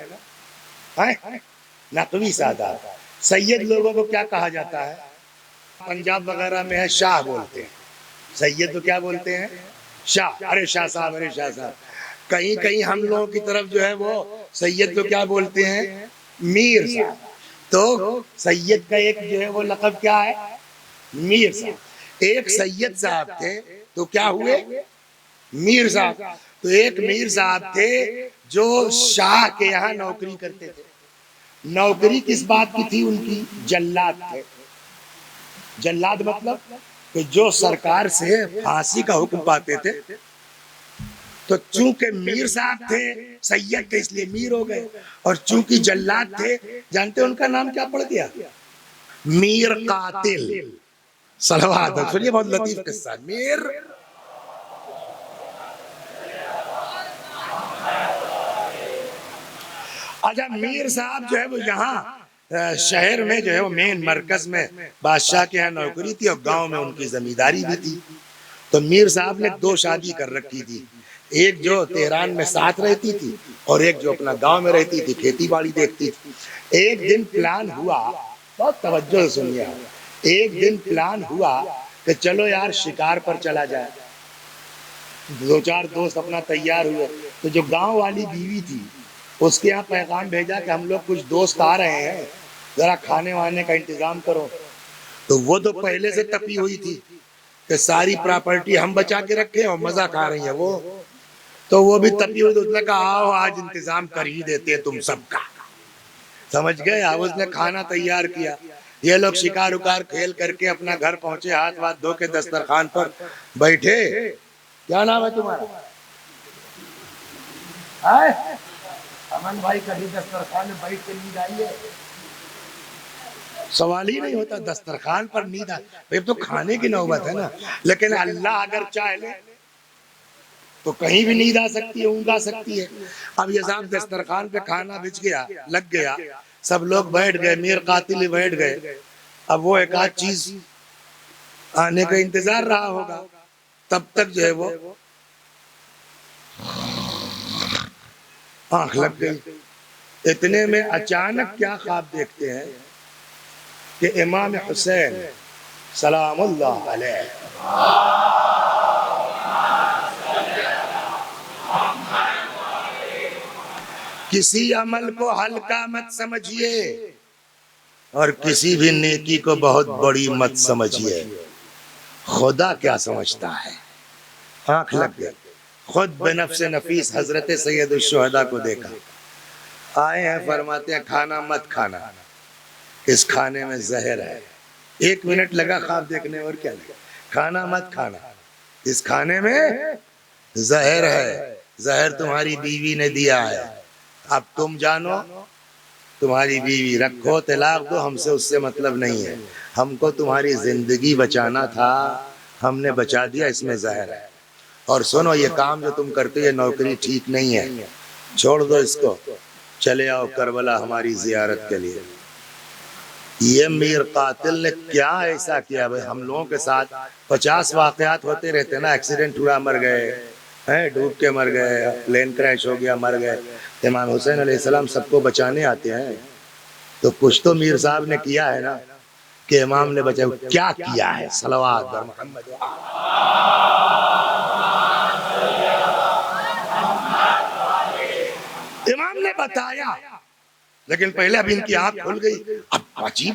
نقوی سادات، سید لوگوں کو کیا کہا جاتا ہے؟ پنجاب وغیرہ میں ہے شاہ بولتے ہیں، سید تو کیا بولتے ہیں؟ شاہ، ارے شاہ صاحب، ارے شاہ صاحب۔ کہیں کہیں ہم لوگوں کی طرف جو ہے وہ سید کو کیا بولتے ہیں؟ میر صاحب۔ تو سید کا ایک جو ہے وہ لقب کیا ہے؟ میر صاحب۔ ایک سید صاحب تھے تو کیا ہوئے؟ میر صاحب۔ تو ایک میر صاحب تھے جو شاہ کے یہاں نوکری کرتے تھے۔ نوکری کس بات کی تھی ان کی؟ جلاد تھے۔ جلاد مطلب کہ جو سرکار سے پھانسی کا حکم پاتے تھے، تو چونکہ میر صاحب تھے سید تھے اس لیے میر ہو گئے، اور چونکہ جلاد تھے، جانتے ان کا نام کیا پڑ گیا؟ میر قاتل۔ صلوات سنیے، بہت لطیف قصہ، میر اچھا میر صاحب جو ہے وہ یہاں شہر میں جو ہے وہ مین مرکز میں بادشاہ کے یہاں نوکری تھی، اور گاؤں میں ان کی زمینداری بھی تھی۔ تو میر صاحب نے دو شادی کر رکھی تھی، ایک جو تہران میں ساتھ رہتی تھی اور ایک جو اپنا گاؤں میں رہتی تھی، کھیتی باڑی دیکھتی تھی۔ ایک دن پلان ہوا، بہت توجہ سے سنیے، ایک دن پلان ہوا کہ چلو یار شکار پر چلا جائے۔ دو چار دوست اپنا تیار ہوئے، تو جو گاؤں والی بیوی تھی اس کے یہاں پیغام بھیجا کہ ہم لوگ کچھ دوست آ رہے ہیں، ذرا کھانے وانے کا انتظام کرو۔ تو وہ تو پہلے سے تپی ہوئی تھی کہ ساری پراپرٹی ہم بچا کے رکھے اور مزہ کھا رہی ہیں وہ، تو وہ بھی تپی ہوئی، تو اس نے کہا آؤ آج انتظام کر ہی دیتے تم سب کا، سمجھ گئے؟ اب اس نے کھانا تیار کیا، یہ لوگ شکار اکار کھیل کر کے اپنا گھر پہنچے، ہاتھ واتھ دھو کے دسترخوان پر بیٹھے۔ کیا نام ہے تمہارا؟ امن بھائی، کبھی دسترخوان میں بیٹھ کے نیند آئی ہے؟ سوال ہی نہیں ہوتا، دسترخوان پر نیند آئی تو کھانے کی نوبت ہے نا، لیکن اللہ اگر چاہے لے تو کہیں بھی نیند آ سکتی ہے، اونگ آ سکتی ہے۔ اب یہ صاحب دسترخوان پہ کھانا بچ گیا، لگ گیا، سب لوگ بیٹھ گئے، میر قاتل بیٹھ گئے، اب وہ ایک آدھ چیز آنے کا انتظار رہا ہوگا، تب تک جو ہے وہ آنکھ لگ گئی۔ اتنے میں اچانک کیا خواب دیکھتے ہیں کہ امام حسین سلام اللہ علیہ کسی عمل کو ہلکا مت سمجھیے اور کسی بھی نیکی کو بہت بڑی مت سمجھیے، خدا کیا سمجھتا ہے۔ آنکھ لگ گئی، خود بنفس نفیس حضرت سید الشہداء کو دیکھا، آئے ہیں، فرماتے ہیں کھانا مت کھانا، اس کھانے میں زہر ہے۔ ایک منٹ لگا خواب دیکھنے، اور کیا لگا؟ کھانا مت کھانا، اس کھانے میں زہر ہے، زہر تمہاری بیوی نے دیا ہے، اب تم جانو، تمہاری بیوی رکھو طلاق دو، ہم سے اس سے مطلب نہیں ہے، ہم کو تمہاری زندگی بچانا تھا، ہم نے بچا دیا، اس میں زہر ہے۔ اور سنو، یہ کام جو تم کرتے ہو یہ نوکری ٹھیک نہیں ہے، چھوڑ دو اس کو، چلے آؤ کربلا ہماری زیارت کے لیے۔ یہ میر قاتل نے کیا ایسا کیا بھائی؟ ہم لوگوں کے ساتھ 50 واقعات ہوتے رہتے نا، ایکسیڈنٹ ہوا مر گئے، ڈوب کے مر گئے، پلین کریش ہو گیا مر گئے۔ امام حسین علیہ السلام سب کو بچانے آتے ہیں، تو کچھ تو میر صاحب نے کیا ہے نا کہ امام نے بچایا۔ کیا کیا ہے؟ صلوات بر محمد۔ امام نے بتایا، لیکن پہلے اب ان کی آنکھ کھل گئی، اب عجیب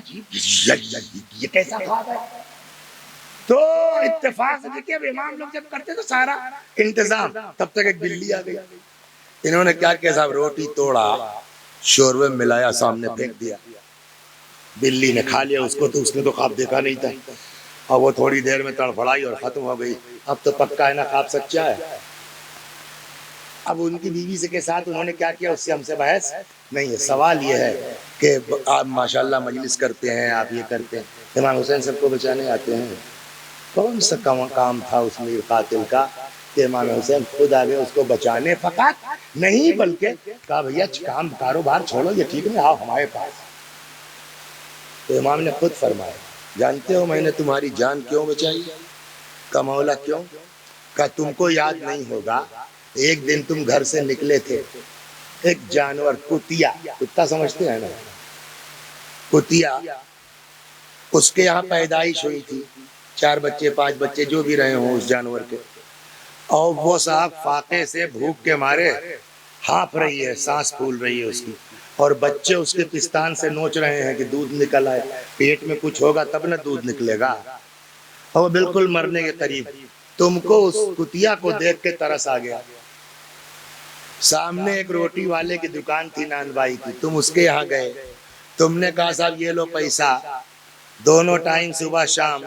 یہ کیسا خواب ہے؟ تو اتفاق سے دیکھیں اب امام لوگ جب کرتے تو سارا انتظام، تب تک ایک بلی آ گئی۔ انہوں نے کیا کیا صاحب؟ روٹی توڑا، شوربے میں ملایا، سامنے پھینک دیا۔ بلی نے کھا لیا اس کو، تو اس نے تو خواب دیکھا نہیں تھا، اور وہ تھوڑی دیر میں تڑفڑائی اور ختم ہو گئی۔ اب تو پکا ہے نا خواب سچا ہے۔ اب ان کی بیوی سے کے ساتھ انہوں نے کیا کیا، اس سے ہم سے بحث نہیں ہے۔ سوال یہ ہے کہ آپ ماشاءاللہ مجلس کرتے ہیں، آپ یہ کرتے ہیں، امام حسین سب کو بچانے آتے ہیں، کون سا کام تھا اس میر قاتل کا کہ امام حسین خود آگے اس کو بچانے؟ فقط نہیں بلکہ کہا بھیا کام کاروبار چھوڑو، یہ ٹھیک نہیں، آؤ ہمارے پاس۔ تو امام نے خود فرمایا، جانتے ہو میں نے تمہاری جان کیوں بچائی؟ کا مولا کیوں؟ کہ تم کو یاد نہیں ہوگا ایک دن تم گھر سے نکلے تھے، ایک جانور کتیا، کتا سمجھتے ہیں نا، کتیا، اس کے یہاں پیدائش ہوئی تھی، 4 بچے 5 بچے جو بھی رہے ہوں اس جانور کے، اور وہ صاحب فاقے سے بھوک کے مارے ہانپ رہی ہے، سانس پھول رہی ہے اس کی، اور بچے اس کے پستان سے نوچ رہے ہیں کہ دودھ نکل آئے، پیٹ میں کچھ ہوگا تب نہ دودھ نکلے گا، اور وہ بالکل مرنے کے قریب۔ تم کو اس کتیا کو دیکھ کے ترس آ گیا۔ سامنے ایک روٹی والے کی دکان تھی نان بائی کی، تم اس کے یہاں گئے، تم نے کہا صاحب یہ لو پیسہ، دونوں ٹائم صبح شام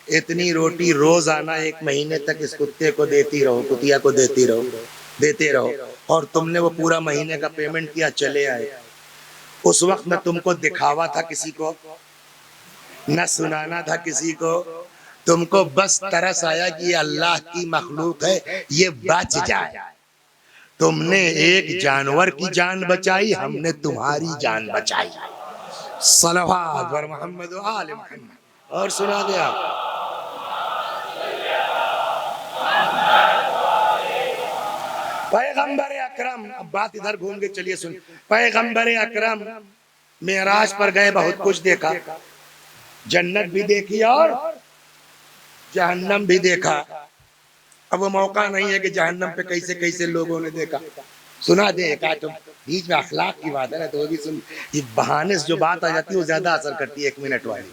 اتنی روٹی روزانہ 1 مہینے تک اس کتے کو دیتی رہو، کتیا کو دیتے رہو، اور تم نے وہ پورا مہینے کا پیمنٹ کیا، چلے آئے۔ اس وقت نہ تم کو دکھاوا تھا کسی کو، نہ سنانا تھا کسی کو، تم کو بس ترس آیا کہ یہ اللہ کی مخلوق ہے، یہ بچ جائے۔ تم نے ایک جانور کی جان بچائی، ہم نے تمہاری جان بچائی۔ صلوات بر محمد و آل محمد۔ اور سنا دے آپ، پیغمبر اکرم، اب بات ادھر گھوم کے چلیے سن، پیغمبر اکرم معراج پر گئے، بہت کچھ دیکھا، جنت بھی دیکھی اور جہنم بھی دیکھا۔ اب وہ موقع نہیں ہے کہ جہنم پہ کیسے کیسے لوگوں نے دیکھا، سنا دے ایک آیت، بیچ میں اخلاق کی بات ہے نا تو وہ بھی سن، یہ بہانے سے جو بات آ جاتی ہے وہ زیادہ اثر کرتی ہے 1 منٹ والی۔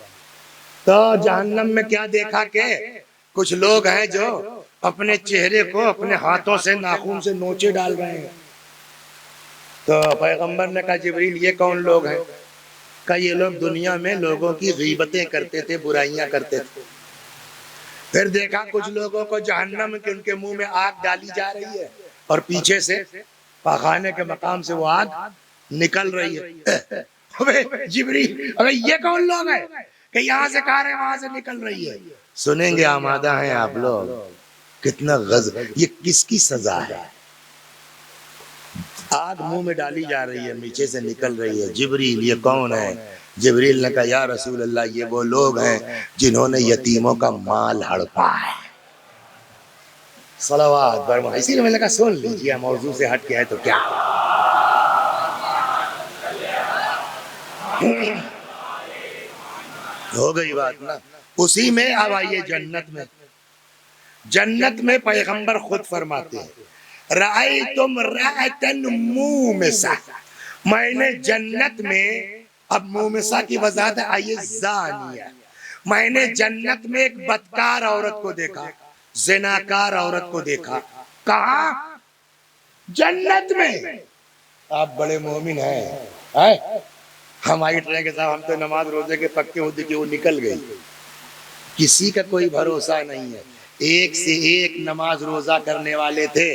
تو جہنم میں کیا دیکھا کہ کچھ لوگ ہیں جو اپنے چہرے کو اپنے ہاتھوں سے ناخن سے نوچے ڈال رہے ہیں۔ تو پیغمبر نے کہا جبریل یہ کون لوگ ہیں؟ کہ یہ لوگ دنیا میں لوگوں کی غیبتیں کرتے تھے، برائیاں کرتے تھے۔ پھر دیکھا کچھ لوگوں کو جہنم کے ان کے منہ میں آگ ڈالی جا رہی ہے، اور پیچھے سے پاخانے کے مقام سے وہ آگ نکل رہی ہے۔ جبریل ابے یہ کون لوگ ہیں کہ یہاں سے کہا رہے ہیں وہاں سے نکل رہی ہے؟ سنیں گے، آمادہ ہیں آپ لوگ؟ کتنا غضب، یہ کس کی سزا ہے؟ آگ منہ میں ڈالی جا رہی ہے، نیچے سے نکل رہی ہے۔ جبریل یہ کون ہے؟ جبریل نے کہا یا رسول اللہ یہ وہ لوگ ہیں جنہوں نے یتیموں کا مال ہڑپا ہے۔ صلوات بر محمد۔ اسی لیے میں نے کہا سن لیجیے، موضوع سے ہٹ کے ہے تو کیا ہو گئی بات نا۔ اسی میں اب آئیے جنت میں، جنت میں پیغمبر خود فرماتے ہیں رأیتم رأتن مومسا، میں نے جنت میں، اب مومسا کی وضاحت ہے، آئیے زانیہ، میں نے جنت میں ایک بدکار عورت کو دیکھا، زناکار عورت کو دیکھا۔ کہاں؟ جنت میں۔ آپ بڑے مومن ہیں، ہم آئیٹ رہے کہ صاحب ہم تو نماز روزے کے پکے ہوتے کہ وہ نکل گئی، کسی کا کوئی بھروسہ نہیں ہے۔ ایک سے ایک نماز روزہ کرنے والے تھے،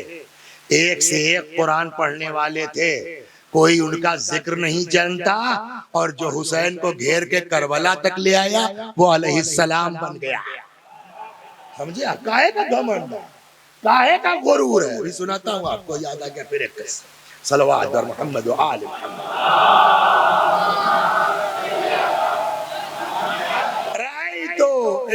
ایک سے ایک قرآن پڑھنے والے تھے، کوئی ان کا ذکر نہیں جانتا، اور جو حسین کو گھیر کے کربلا تک لے آیا وہ علیہ السلام بن گیا۔ سمجھے؟ کاہے کا گھمنڈ ہے، کاہے کا غرور ہے؟ ابھی سناتا ہوں آپ کو، یاد آ گیا پھر ایک قصہ۔ صلوات بر محمد و آل محمد. رأيت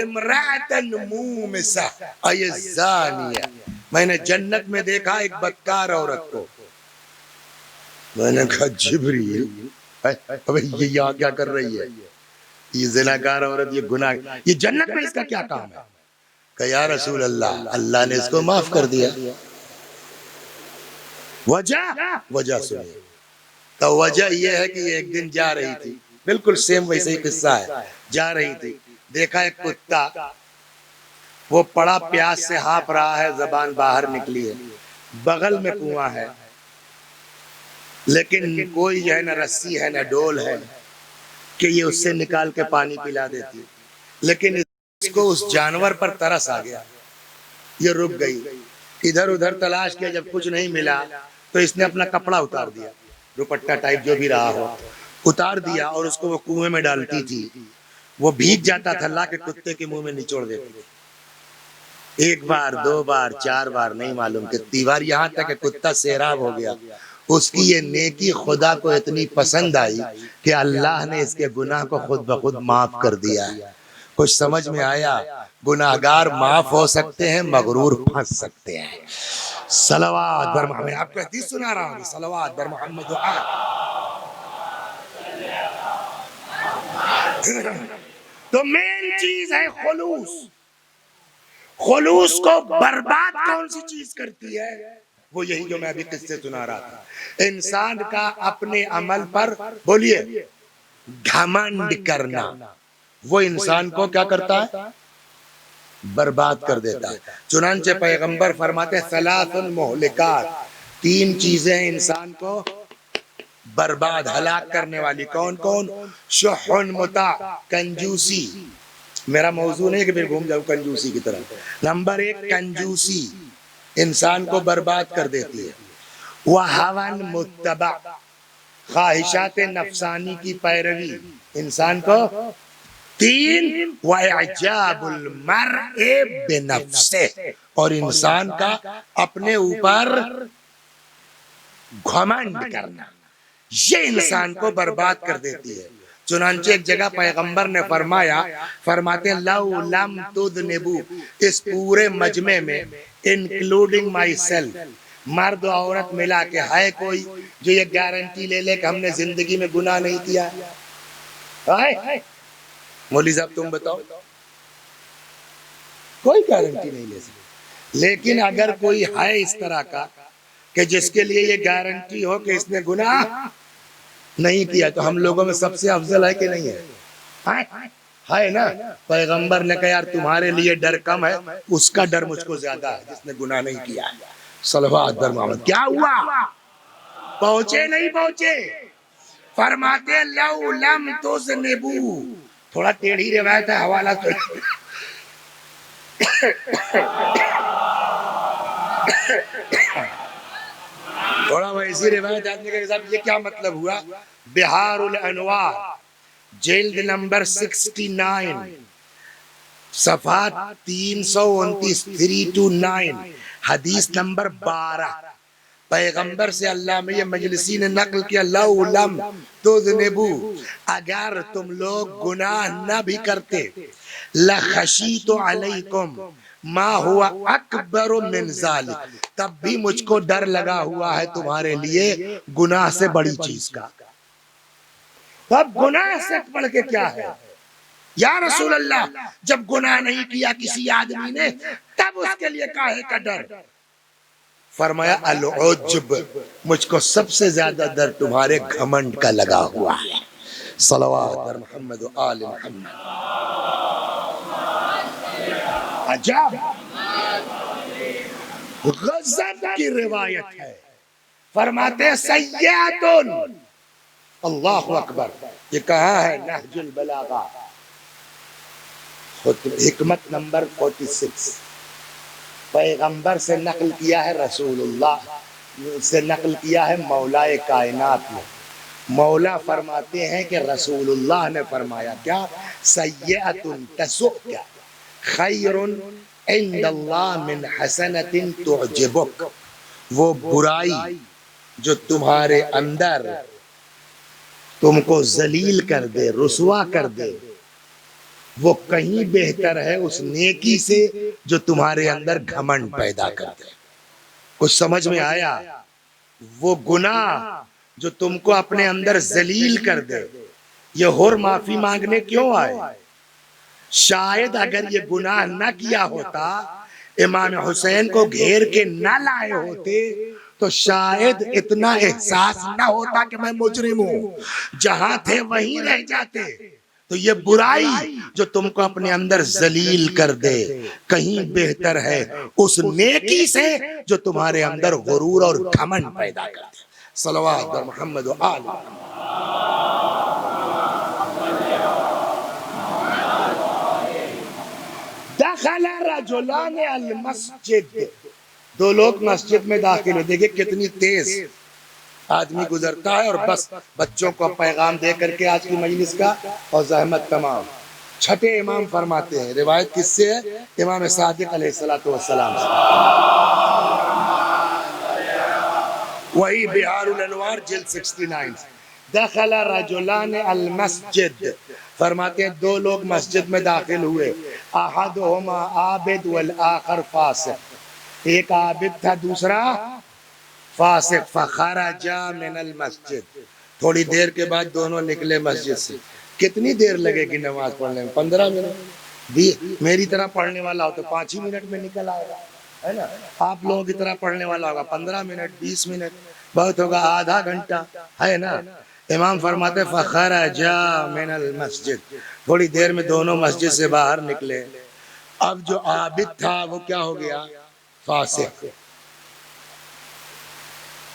امرأة مومسة ای الزانیہ، میں نے جنت میں دیکھا ایک بدکار عورت کو. میں نے کہا جبریل ابھی یہ یہاں کیا کر رہی ہے؟ یہ زناکار عورت، یہ گناہ، یہ جنت میں اس کا کیا کام ہے؟ کہ یا رسول اللہ، اللہ نے اس کو معاف کر دیا. وجہ سنیے. تو وجہ یہ ہے کہ یہ ایک دن جا رہی تھی، بالکل سیم ویسے ہی قصہ ہے. جا رہی تھی، دیکھا ایک کتا، وہ پڑا پیاس سے ہانپ رہا ہے، زبان باہر نکلی ہے، بغل میں کنواں ہے، لیکن کوئی جو ہے نہ رسی ہے نہ ڈول ہے کہ یہ اس سے نکال کے پانی پلا دیتی. لیکن اس کو اس جانور پر ترس آ گیا، یہ رک گئی. ادھر ادھر تلاش کیا، جب کچھ نہیں ملا تو اس نے اپنا کپڑا اتار دیا، دوپٹہ ٹائپ جو بھی رہا ہو اتار دیا، اور اس کو وہ کنویں میں ڈالتی تھی. وہ بھیگ جاتا تھا، لا کے کتے کے منہ میں نچوڑ دیتی تھی. ایک بار، دو بار، چار بار، نہیں معلوم کتنی بار، یہاں تک کہ کتا سیراب ہو گیا. اس کی یہ نیکی خدا کو اتنی پسند آئی کہ اللہ نے اس کے گناہ کو خود بخود معاف کر دیا. کچھ سمجھ میں آیا؟ گناہگار معاف ہو سکتے ہیں، مغرور پھنس سکتے ہیں. صلوات بر محمد. آپ کو حدیث سنا رہا ہوں، صلوات بر محمد و آل. تو مین چیز ہے خلوص. خلوص کو برباد کون سی چیز کرتی ہے؟ وہ یہی جو میں ابھی قصے سنا رہا تھا. انسان کا اپنے عمل پر، بولیے، گھمنڈ کرنا، وہ انسان کو کیا کرتا ہے؟ برباد کر دیتا ہے. چنانچہ پیغمبر فرماتے ہیں ثلاث مہلکات، تین چیزیں انسان کو برباد، ہلاک کرنے والی. کون کون؟ شح مطاع، کنجوسی. میرا موضوع نہیں کہ پھر گھوم جاؤ کنجوسی کی طرف. نمبر ایک، کنجوسی انسان کو برباد کر دیتی ہے. وَهَوًا مُتَّبَعْ، خواہشات نفسانی کی پیروی انسان کو. تین، وَإِعْجَابُ الْمَرْءِ بِنَفْسِهِ، اور انسان کا اپنے اوپر گھمنڈ کرنا، یہ انسان کو برباد کر دیتی ہے. چنانچہ ایک جگہ پیغمبر نے فرمایا، فرماتے ہیں لَوْ لَمْ تُذْنِبُوا، اس پورے مجمع میں انکلوڈنگ مائی سیلف، مرد و عورت ملا کے ہے کوئی جو یہ گارنٹی لے لے کہ ہم نے زندگی میں گناہ نہیں کیا؟ مولوی صاحب تم بتاؤ. کوئی گارنٹی نہیں لے سکتا. لیکن اگر کوئی ہے اس طرح کا کہ جس کے لیے یہ گارنٹی ہو کہ اس نے گناہ نہیں کیا، تو ہم لوگوں میں سب سے افضل ہے کہ نہیں ہے؟ ہے نا. پیغمبر نے کہا یار تمہارے لیے ڈر کم ہے، اس کا ڈر مجھ کو زیادہ ہے جس نے گناہ نہیں کیا. صلوات بر محمد. کیا ہوا؟ پہنچے نہیں پہنچے؟ فرماتے لو لم تذنبوا. تھوڑا ٹیڑھی روایت ہے، حوالہ تو تھوڑا ویسی روایت آدمی کے حساب. یہ کیا مطلب ہوا؟ بہار الانوار جلد نمبر 69 صفحات 329 329 حدیث نمبر 12. پیغمبر سے اللہ میں یہ مجلسی نے نقل کیا لو لم تذنبوا، اگر تم لوگ گناہ نہ بھی کرتے، لخشیت علیکم ما ہوا اکبر من ذالک، تب بھی مجھ کو ڈر لگا ہوا ہے تمہارے لیے گناہ سے بڑی چیز کا. اب گناہ سے بڑھ کے کیا ہے یا رسول اللہ؟ جب گناہ نہیں کیا کسی آدمی نے تب اس کے لیے کاہے کا ڈر؟ فرمایا العجب، مجھ کو سب سے زیادہ ڈر تمہارے گھمنڈ کا لگا ہوا ہے. صلوات بر محمد و آل محمد. عجب غضب کی روایت ہے. فرماتے ہیں سیئاتن، اللہ اکبر. یہ کہاں ہے؟ نہج البلاغہ حکمت نمبر 46. پیغمبر سے نقل کیا ہے، رسول اللہ سے نقل کیا ہے مولا کائنات نے. مولا فرماتے ہیں کہ رسول اللہ نے فرمایا کیا؟ سیئۃ تسؤک خیر عند اللہ من حسنۃ تعجبک. وہ برائی جو تمہارے اندر تم کو ذلیل کر دے، رسوا کر دے، وہ کہیں بہتر ہے اس نیکی سے جو تمہارے اندر گھمنڈ پیدا کر دے۔ کچھ سمجھ میں آیا؟ وہ گناہ جو تم کو اپنے اندر ذلیل کر دے، یہ ہور معافی مانگنے کیوں آئے؟ شاید اگر یہ گناہ نہ کیا ہوتا، امام حسین کو گھیر کے نہ لائے ہوتے، تو شاید اتنا احساس نہ ہوتا کہ میں مجرم ہوں، جہاں تھے وہیں رہ جاتے۔ تو یہ برائی جو تم کو اپنے اندر ذلیل کر دے، کہیں بہتر ہے اس نیکی سے جو تمہارے اندر غرور اور گھمنڈ پیدا کر دے۔ صلوات بر محمد و آل محمد۔ دخل رجلان المسجد، دو لوگ مسجد میں داخل ہوئے۔ دیکھیں کتنی تیز آدمی گزرتا ہے، اور بس بچوں کو پیغام دے کر کے آج کی مجلس کا اور زحمت تمام۔ چھٹے امام فرماتے ہیں، روایت کس سے ہے؟ امام صادق علیہ السلام سے، وہی بہار الانوار جلد 69 سے۔ دخل رجلان المسجد، فرماتے ہیں دو لوگ مسجد میں داخل ہوئے، احدہما عابد والآخر فاسق، ایک عابد تھا دوسرا فاسق، فخرجا من المسجد، تھوڑی دیر کے بعد دونوں نکلے مسجد سے۔ کتنی دیر لگے گی نماز پڑھنے میں؟ 15 منٹ۔ میری طرح پڑھنے والا ہو تو 5 ہی منٹ میں نکل آئے گا، ہے نا؟ آپ لوگوں کی طرح پڑھنے والا ہوگا 15 منٹ، 20 منٹ، بہت ہوگا آدھا گھنٹہ، ہے نا؟ امام فرماتے فخرجا من المسجد، تھوڑی دیر میں دونوں مسجد سے باہر نکلے۔ اب جو عابد تھا وہ کیا ہو گیا؟ فاسق۔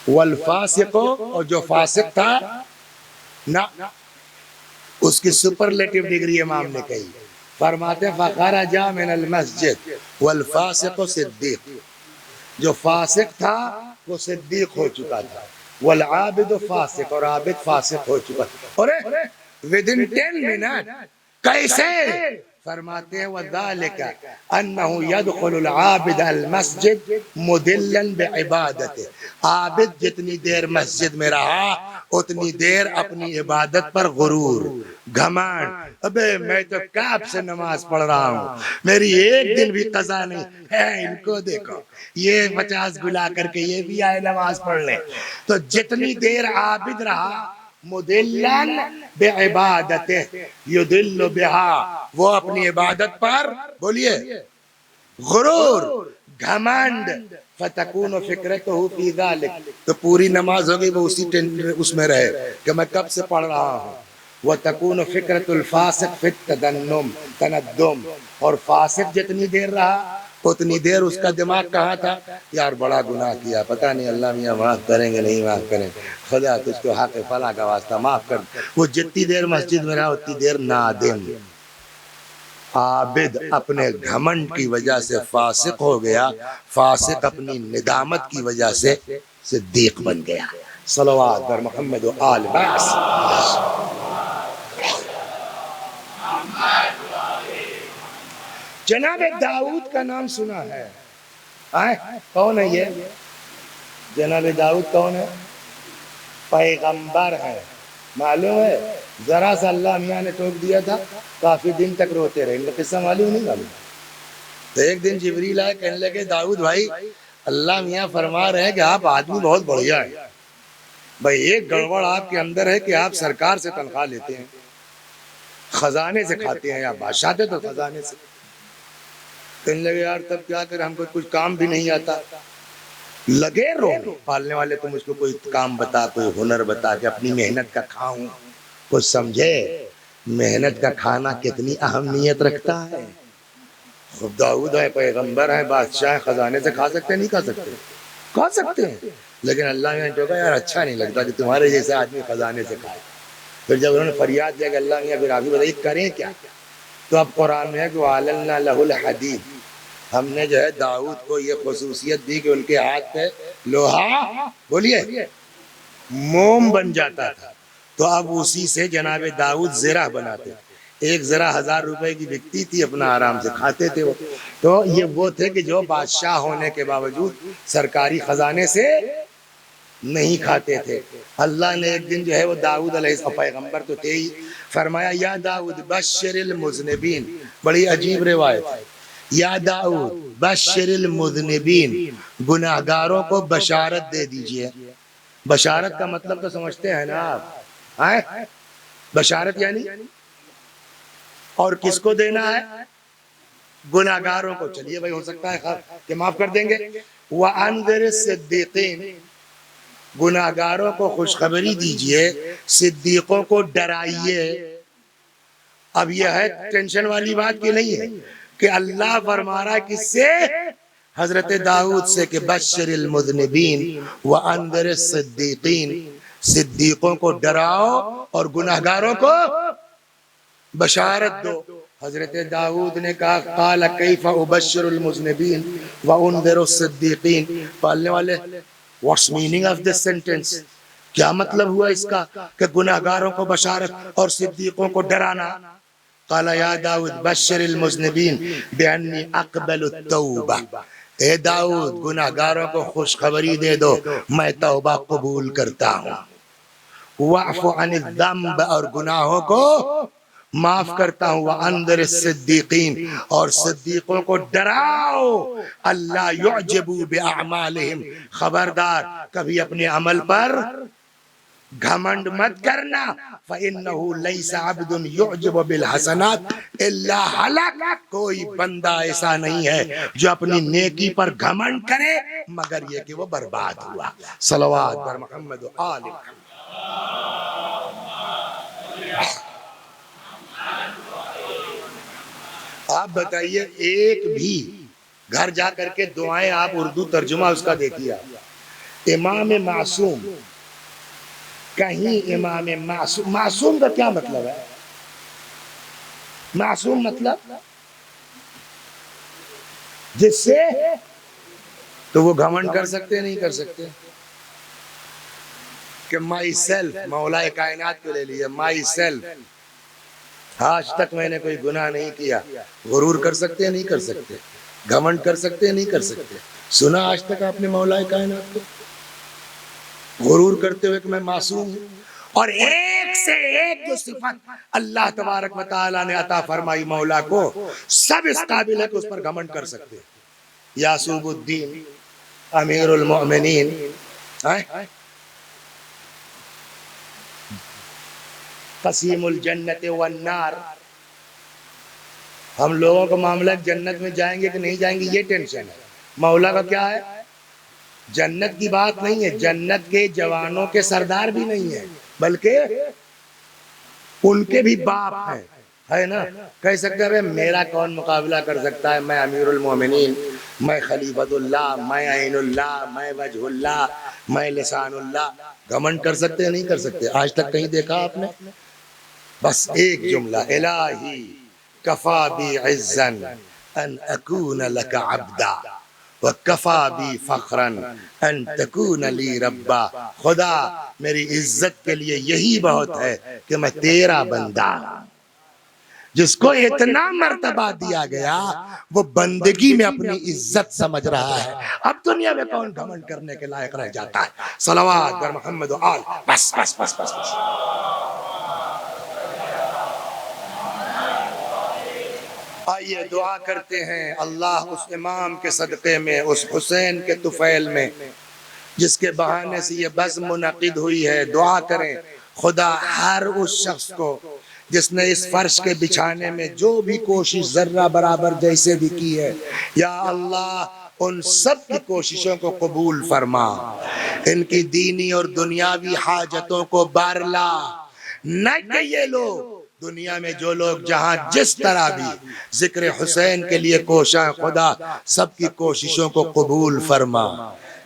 والفاسق، اور جو فاسق تھا نہ، اس کی سپرلیٹو ڈگری امام نے کہی، فرماتے فخرجا من المسجد والفاسق صدیق، جو فاسق تھا وہ صدیق ہو چکا تھا، والعابد فاسق، اور عابد فاسق ہو چکا تھا۔ اور within 10 منٹ کیسے؟ فرماتے ہیں وَذَلِكَ أَنَّهُ يَدْخُلُ الْعَابِدَ الْمَسْجِدِ مُدِلًّا بِعِبَادَتِهِ، عابد جتنی دیر مسجد میں رہا اتنی دیر اپنی عبادت پر غرور، گھمنڈ، ابے میں تو کب سے نماز پڑھ رہا ہوں، میری ایک دن بھی قضا نہیں ہے، ان کو دیکھو یہ 50 گلا کر کے یہ بھی آئے نماز پڑھ لیں۔ تو جتنی دیر عابد رہا مدلن بعبادتہ، یدل بہا، وہ اپنی عبادت پر بولیے غرور، گھمنڈ، فتکون فکرتہ فی ذلک، تو پوری نماز ہوگی وہ اس میں رہے کہ میں کب سے پڑھ رہا ہوں۔ وتکون فکرت الفاسق فی التدنم، تندم، اور فاسق جتنی دیر رہا اتنی دیر اس کا دماغ کہاں تھا؟ یار بڑا گناہ کیا، پتہ نہیں اللہ میاں معاف کریں گے نہیں معاف کریں، خدا تجھ کو حق فلاں کا واسطہ معاف کر۔ وہ جتنی دیر مسجد میں رہا اتنی دیر نادم۔ عابد اپنے گھمنڈ کی وجہ سے فاسق ہو گیا، فاسق اپنی ندامت کی وجہ سے صدیق بن گیا۔ صلوات بر محمد و آل باس۔ جناب داؤد کا نام سنا ہے؟ کون ہے یہ جناب داؤد؟ کون ہے؟ پیغمبر ہے، معلوم ہے؟ ذرا سا اللہ میاں نے ٹوک دیا تھا، کافی دن تک روتے رہے، ان کا قصہ معلوم نہیں معلوم؟ تو ایک دن جبریل آئے، کہنے لگے داؤد بھائی اللہ میاں فرما رہے ہیں کہ آپ آدمی بہت بڑھیا ہے، بھائی ایک گڑبڑ آپ کے اندر ہے کہ آپ سرکار سے تنخواہ لیتے ہیں، خزانے سے کھاتے ہیں، یا بادشاہ تھے تو خزانے سے۔ کہنے لگے یار تب کیا کریں، ہم کو کچھ کام بھی نہیں آتا۔ لگے رو پالنے والے، تو مجھ کو کوئی کام بتا، کوئی ہنر بتا کہ اپنی محنت کا کھاؤں۔ کچھ سمجھے محنت کا کھانا کتنی اہمیت رکھتا ہے۔ خود داؤد ہے، پیغمبر ہے، بادشاہ ہے، خزانے سے کھا سکتے نہیں کھا سکتے؟ کھا سکتے ہیں، لیکن اللہ نے جو کہا یار اچھا نہیں لگتا کہ تمہارے جیسا آدمی خزانے سے کھائے۔ پھر جب انہوں نے فریاد کیا کہ اللہ میاں پھر آگے بتائیے کریں کیا، تو اب قرآن میں ہے کہ وَعَلَلْنَا لَهُ الْحَدِيدِ، ہم نے جو ہے داؤد کو یہ خصوصیت دی کہ ان کے ہاتھ پہ لوہا بولیے موم بن جاتا تھا، تو اب اسی سے جناب داؤد زرہ بناتے، ایک زرہ 1000 روپے کی بکتی تھی، اپنا آرام سے کھاتے تھے وہ۔ تو یہ وہ تھے کہ جو بادشاہ ہونے کے باوجود سرکاری خزانے سے نہیں کھاتے تھے۔ اللہ نے ایک دن جو ہے وہ داؤد علیہ السلام، پیغمبر تو تھے ہی، فرمایا یا داؤد بشر المذنبین، بڑی عجیب روایت ہے، یا داؤد بشر المذنبین، گناہگاروں کو بشارت دے دیجئے۔ بشارت کا مطلب تو سمجھتے ہیں نا آپ؟ بشارت یعنی اور کس کو دینا ہے؟ گناہگاروں کو۔ چلیے بھائی، ہو سکتا ہے کہ معاف کر دیں گے۔ وَأَنذِرِ الصِّدِّيقِينَ، گناہگاروں کو خوشخبری دیجئے، صدیقوں کو ڈرائیے۔ اب یہ ہے ٹینشن والی بات کی نہیں ہے کہ اللہ فرما رہا ہے کس سے؟ حضرت داؤد سے، کہ بشر المذنبین وانذر الصدیقین، صدیقوں کو ڈراؤ اور گناہگاروں کو بشارت دو۔ حضرت داؤد نے کہا قال کیف ابشر المذنبین وانذر الصدیقین۔ پالنے والے، what's meaning of this sentence؟ کیا مطلب ہوا اس کا کہ گناہگاروں کو بشارت اور صدیقوں کو ڈرانا؟ قال یا داؤد بشر المذنبین بانی اقبل التوبہ، اے داؤد گناہگاروں کو خوشخبری دے دو، میں توبہ قبول کرتا ہوں۔ واعف عن الذنب، اور گناہوں کو معاف کرتا ہوں۔ وانذر الصدیقین، اور صدیقوں کو ڈراؤ، اللہ یعجبوا باعمالہم، خبردار کبھی اپنے عمل پر گھمنڈ مت کرنا۔ فَإِنَّهُ لَيْسَ عَبْدٌ يُعْجَبُ بِالْحَسَنَاتِ إِلَّا هَلَكَ، کوئی بندہ ایسا نہیں ہے جو اپنی نیکی پر گھمنڈ کرے مگر یہ کہ وہ برباد ہوا۔ صلوات بر محمد و آل محمد۔ آپ بتائیے، ایک بھی گھر جا کر کے دعائیں آپ اردو ترجمہ اس کا دیکھیے۔ امام معصوم، کہیں امام معصوم، معصوم کا کیا مطلب ہے؟ معصوم مطلب جس سے تو وہ گھمنڈ کر سکتے نہیں کر سکتے کہ مائی سیلف، مولا کائنات کو لے لیے، مائی سیلف، آج تک میں نے کوئی گناہ نہیں کیا۔ غرور کر سکتے نہیں کر سکتے؟ گھمنڈ کر سکتے نہیں کر سکتے؟ سنا آج تک آپ نے مولا کائنات کو غرور کرتے ہوئے کہ میں معصوم ہوں؟ اور ایک سے ایک جو صفت اللہ تبارک و تعالی نے عطا فرمائی مولا کو، سب اس قابل ہے کہ اس پر گھمنڈ کر سکتے ہیں۔ یعقوب الدین، امیر المؤمنین، قسیم الجنت والنار، ہم لوگوں کا معاملہ جنت میں جائیں گے کہ نہیں جائیں گے یہ ٹینشن ہے۔ مولا کا کیا ہے؟ جنت کی بات نہیں ہے، جنت کے جوانوں کے سردار بھی نہیں ہے بلکہ ان کے بھی باپ ہیں، ہے نا؟ کہہ سکتے ہیں میرا کون مقابلہ کر سکتا ہے، میں امیر المومنین، میں خلیفۃ اللہ، میں عین اللہ، میں وجہ اللہ، میں لسان اللہ۔ گھمنڈ کر سکتے ہیں نہیں کر سکتے؟ آج تک کہیں دیکھا آپ نے؟ بس ایک جملہ، الہی کفا بی عزا ان اکون لک عبدا وکفا بی فخرا ان تکون لی ربا، خدا میری عزت کے لیے یہی بہت ہے کہ میں تیرا بندہ ہوں۔ جس کو اتنا مرتبہ دیا گیا وہ بندگی میں اپنی عزت سمجھ رہا ہے، اب دنیا میں کون گھمنڈ کرنے کے لائق رہ جاتا ہے؟ صلوات بر محمد و آل۔ بس بس بس بس بس۔ آئیے دعا کرتے ہیں، اللہ اس امام کے صدقے میں، اس حسین کے طفیل میں جس کے بہانے سے یہ بزم منعقد ہوئی ہے، دعا کریں خدا ہر اس شخص کو جس نے اس فرش کے بچھانے میں جو بھی کوشش ذرہ برابر جیسے بھی کی ہے، یا اللہ ان سب کی کوششوں کو قبول فرما، ان کی دینی اور دنیاوی حاجتوں کو بار لا، نہ کہ یہ لوگ دنیا میں جو لوگ جہاں جس طرح بھی ذکر حسین کے لیے کوشاں، خدا سب کی کوششوں کو قبول فرما۔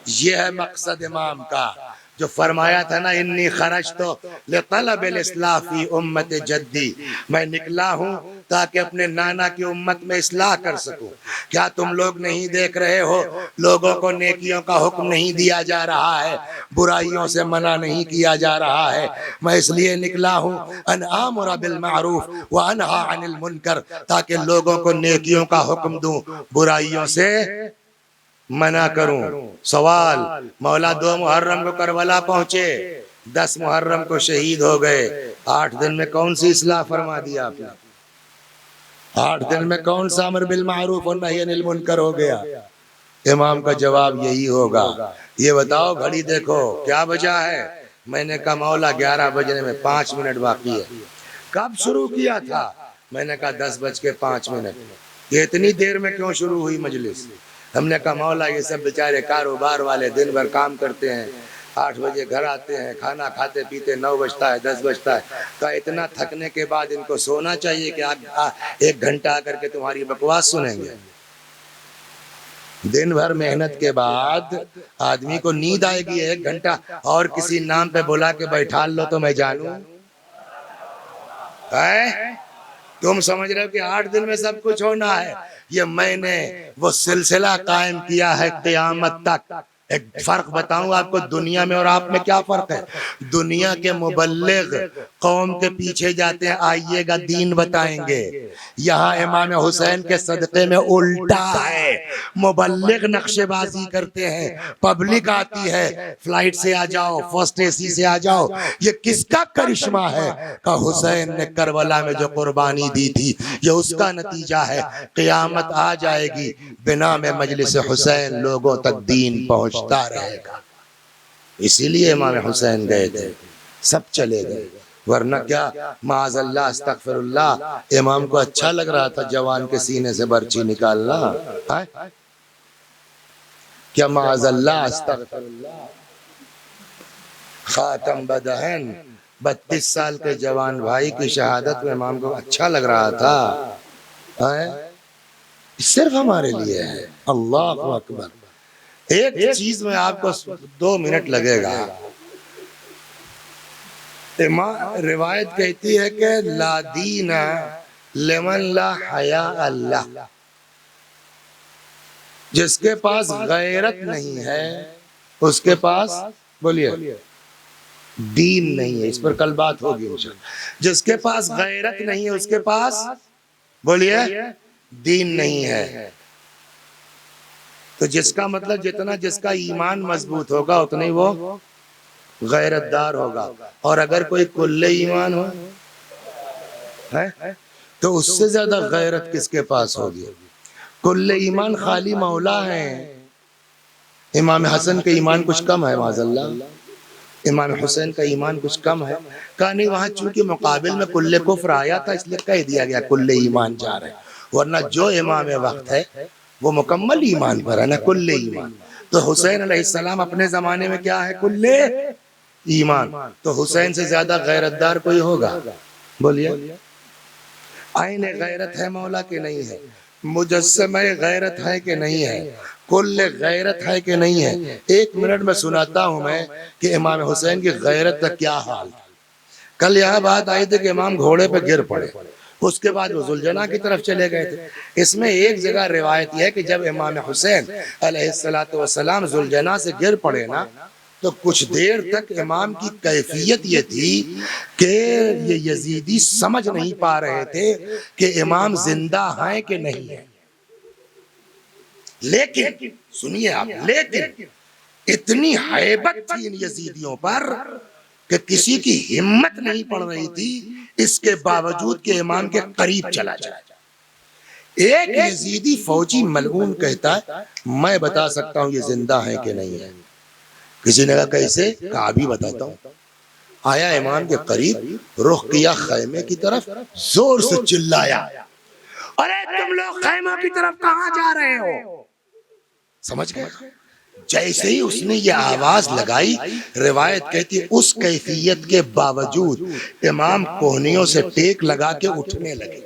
یہ ہے مقصد امام کا جو فرمایا تھا نا، انی خرجت لطلب الاصلاح فی امت جدی، میں نکلا ہوں تاکہ اپنے نانا کی امت میں اصلاح کر سکوں۔ کیا تم لوگ نہیں دیکھ رہے ہو لوگوں کو نیکیوں کا حکم نہیں دیا جا رہا ہے، برائیوں سے منع نہیں کیا جا رہا ہے؟ میں اس لیے نکلا ہوں ان آمر بالمعروف وانہا عن المنکر، تاکہ لوگوں کو نیکیوں کا حکم دوں، برائیوں سے منع کروں؟ سوال، مولا 2 محرم کو کربلا پہنچے، 10 محرم کو شہید ہو گئے، 8 دن میں کون سی اصلاح فرما دیا آپ نے؟ 8 دن میں کون سا امر بالمعروف اور نہی عن المنکر ہو گیا؟ امام کا جواب یہی ہوگا، یہ بتاؤ گھڑی دیکھو کیا بجا ہے؟ میں نے کہا مولا 11 بجنے میں 5 منٹ باقی ہے۔ کب شروع کیا تھا؟ میں نے کہا 10:05۔ یہ اتنی دیر میں کیوں شروع ہوئی مجلس؟ ہم نے کہا مولا یہ سب بیچارے کاروبار والے دن بھر کام کرتے ہیں، 8 بجے گھر آتے ہیں، کھانا کھاتے پیتے 9 بجتا ہے 10 بجتا ہے، تو اتنا تھکنے کے بعد ان کو سونا چاہیے کہ آپ 1 گھنٹہ آ کر کے تمہاری بکواس سنیں گے؟ دن بھر محنت کے بعد آدمی کو نیند آئے گی 1 گھنٹہ اور کسی نام پہ بلا کے بیٹھا لو تو میں جانوں؟ تم سمجھ رہے ہو کہ 8 دن میں سب کچھ ہونا ہے؟ یہ میں نے وہ سلسلہ قائم کیا ہے قیامت تک۔ ایک فرق بتاؤں آپ کو، دنیا میں اور آپ میں کیا فرق ہے؟ دنیا کے مبلغ قوم کے پیچھے جاتے ہیں، آئیے گا دین بتائیں گے۔ یہاں امام حسین کے صدقے میں الٹا ہے، مبلغ نقشے بازی کرتے ہیں، پبلک آتی ہے فلائٹ سے آ جاؤ، فرسٹ اے سی سے آ جاؤ۔ یہ کس کا کرشمہ ہے؟ کہ حسین نے کربلا میں جو قربانی دی تھی، یہ اس کا نتیجہ ہے۔ قیامت آ جائے گی، بنا میں مجلس حسین لوگوں تک دین پہنچتا رہے گا۔ اسی لیے امام حسین گئے تھے، سب چلے گئے، ورنہ کیا معاذ اللہ استغفر اللہ، امام کو اچھا لگ رہا تھا جوان کے سینے سے برچی نکالنا؟ کیا معاذ اللہ استغفر اللہ، خاتم بدہن 32 سال کے جوان بھائی کی شہادت میں امام کو اچھا لگ رہا تھا؟ صرف ہمارے لیے ہے۔ اللہ اکبر۔ ایک چیز میں آپ کو 2 منٹ لگے گا۔ روایت کہتی ہے کہ لا دین لمن لا حیاء اللہ، جس کے پاس غیرت نہیں ہے اس کے پاس، بولیے، دین نہیں ہے۔ اس پر کل بات ہوگی انشاءاللہ۔ جس کے پاس غیرت نہیں ہے اس کے پاس، بولیے، دین نہیں ہے۔ تو جس کا مطلب جتنا جس کا ایمان مضبوط ہوگا اتنا ہی وہ غیرت دار ہوگا، اور اگر کوئی کل ایمان ہو تو اس سے زیادہ غیرت کس کے پاس ہوگی؟ کل ایمان خالی مولا ہے۔ امام حسن کا ایمان کچھ کم ہے معاذ اللہ، امام حسین کا ایمان کچھ کم ہے۔ کہا نہیں، وہاں چونکہ مقابل میں کل کفر آیا تھا اس لیے کہہ دیا گیا کل ایمان جا رہے، ورنہ جو امام وقت ہے وہ مکمل ایمان پر ہے نا، کل ایمان۔ تو حسین علیہ السلام اپنے زمانے میں کیا ہے؟ کل ایمان۔ تو حسین سے زیادہ غیرت دار کوئی ہوگا؟ بولیے، عین غیرت ہے مولا کہ نہیں ہے؟ مجسمہ غیرت ہے کہ نہیں ہے؟ کل غیرت ہے کہ نہیں ہے؟ 1 منٹ میں سناتا ہوں میں کہ امام حسین کی غیرت کا کیا حال تھا۔ کل یہاں بات آئی تھی کہ امام گھوڑے پہ گر پڑے، اس کے بعد وہ ذوالجناح کی طرف چلے گئے تھے۔ اس میں ایک جگہ روایت یہ ہے کہ جب امام حسین علیہ السلام ذوالجناح سے گر پڑے نا، تو کچھ دیر تک امام کی کیفیت یہ تھی کہ یہ یزیدی سمجھ نہیں پا رہے تھے کہ امام زندہ ہیں کہ نہیں ہیں۔ لیکن سنیے آپ، لیکن اتنی ہیبت تھی ان یزیدیوں پر کہ کسی کی ہمت نہیں پڑ رہی تھی اس کے باوجود کہ امام کے قریب چلا جائے۔ ایک یزیدی فوجی ملعون کہتا ہے میں بتا سکتا ہوں یہ زندہ ہے کہ نہیں ہے۔ کسی نے کہا کیسے؟ کہا بھی بتاتا ہوں۔ آیا امام کے قریب، رخ کیا خیمے کی طرف، زور سے چلایا، ارے تم لوگ خیموں کی طرف کہاں جا رہے ہو؟ سمجھ گئے؟ جیسے ہی اس نے یہ آواز لگائی، روایت کہتی ہے اس کیفیت کے باوجود امام کوہنیوں سے ٹیک لگا کے اٹھنے لگے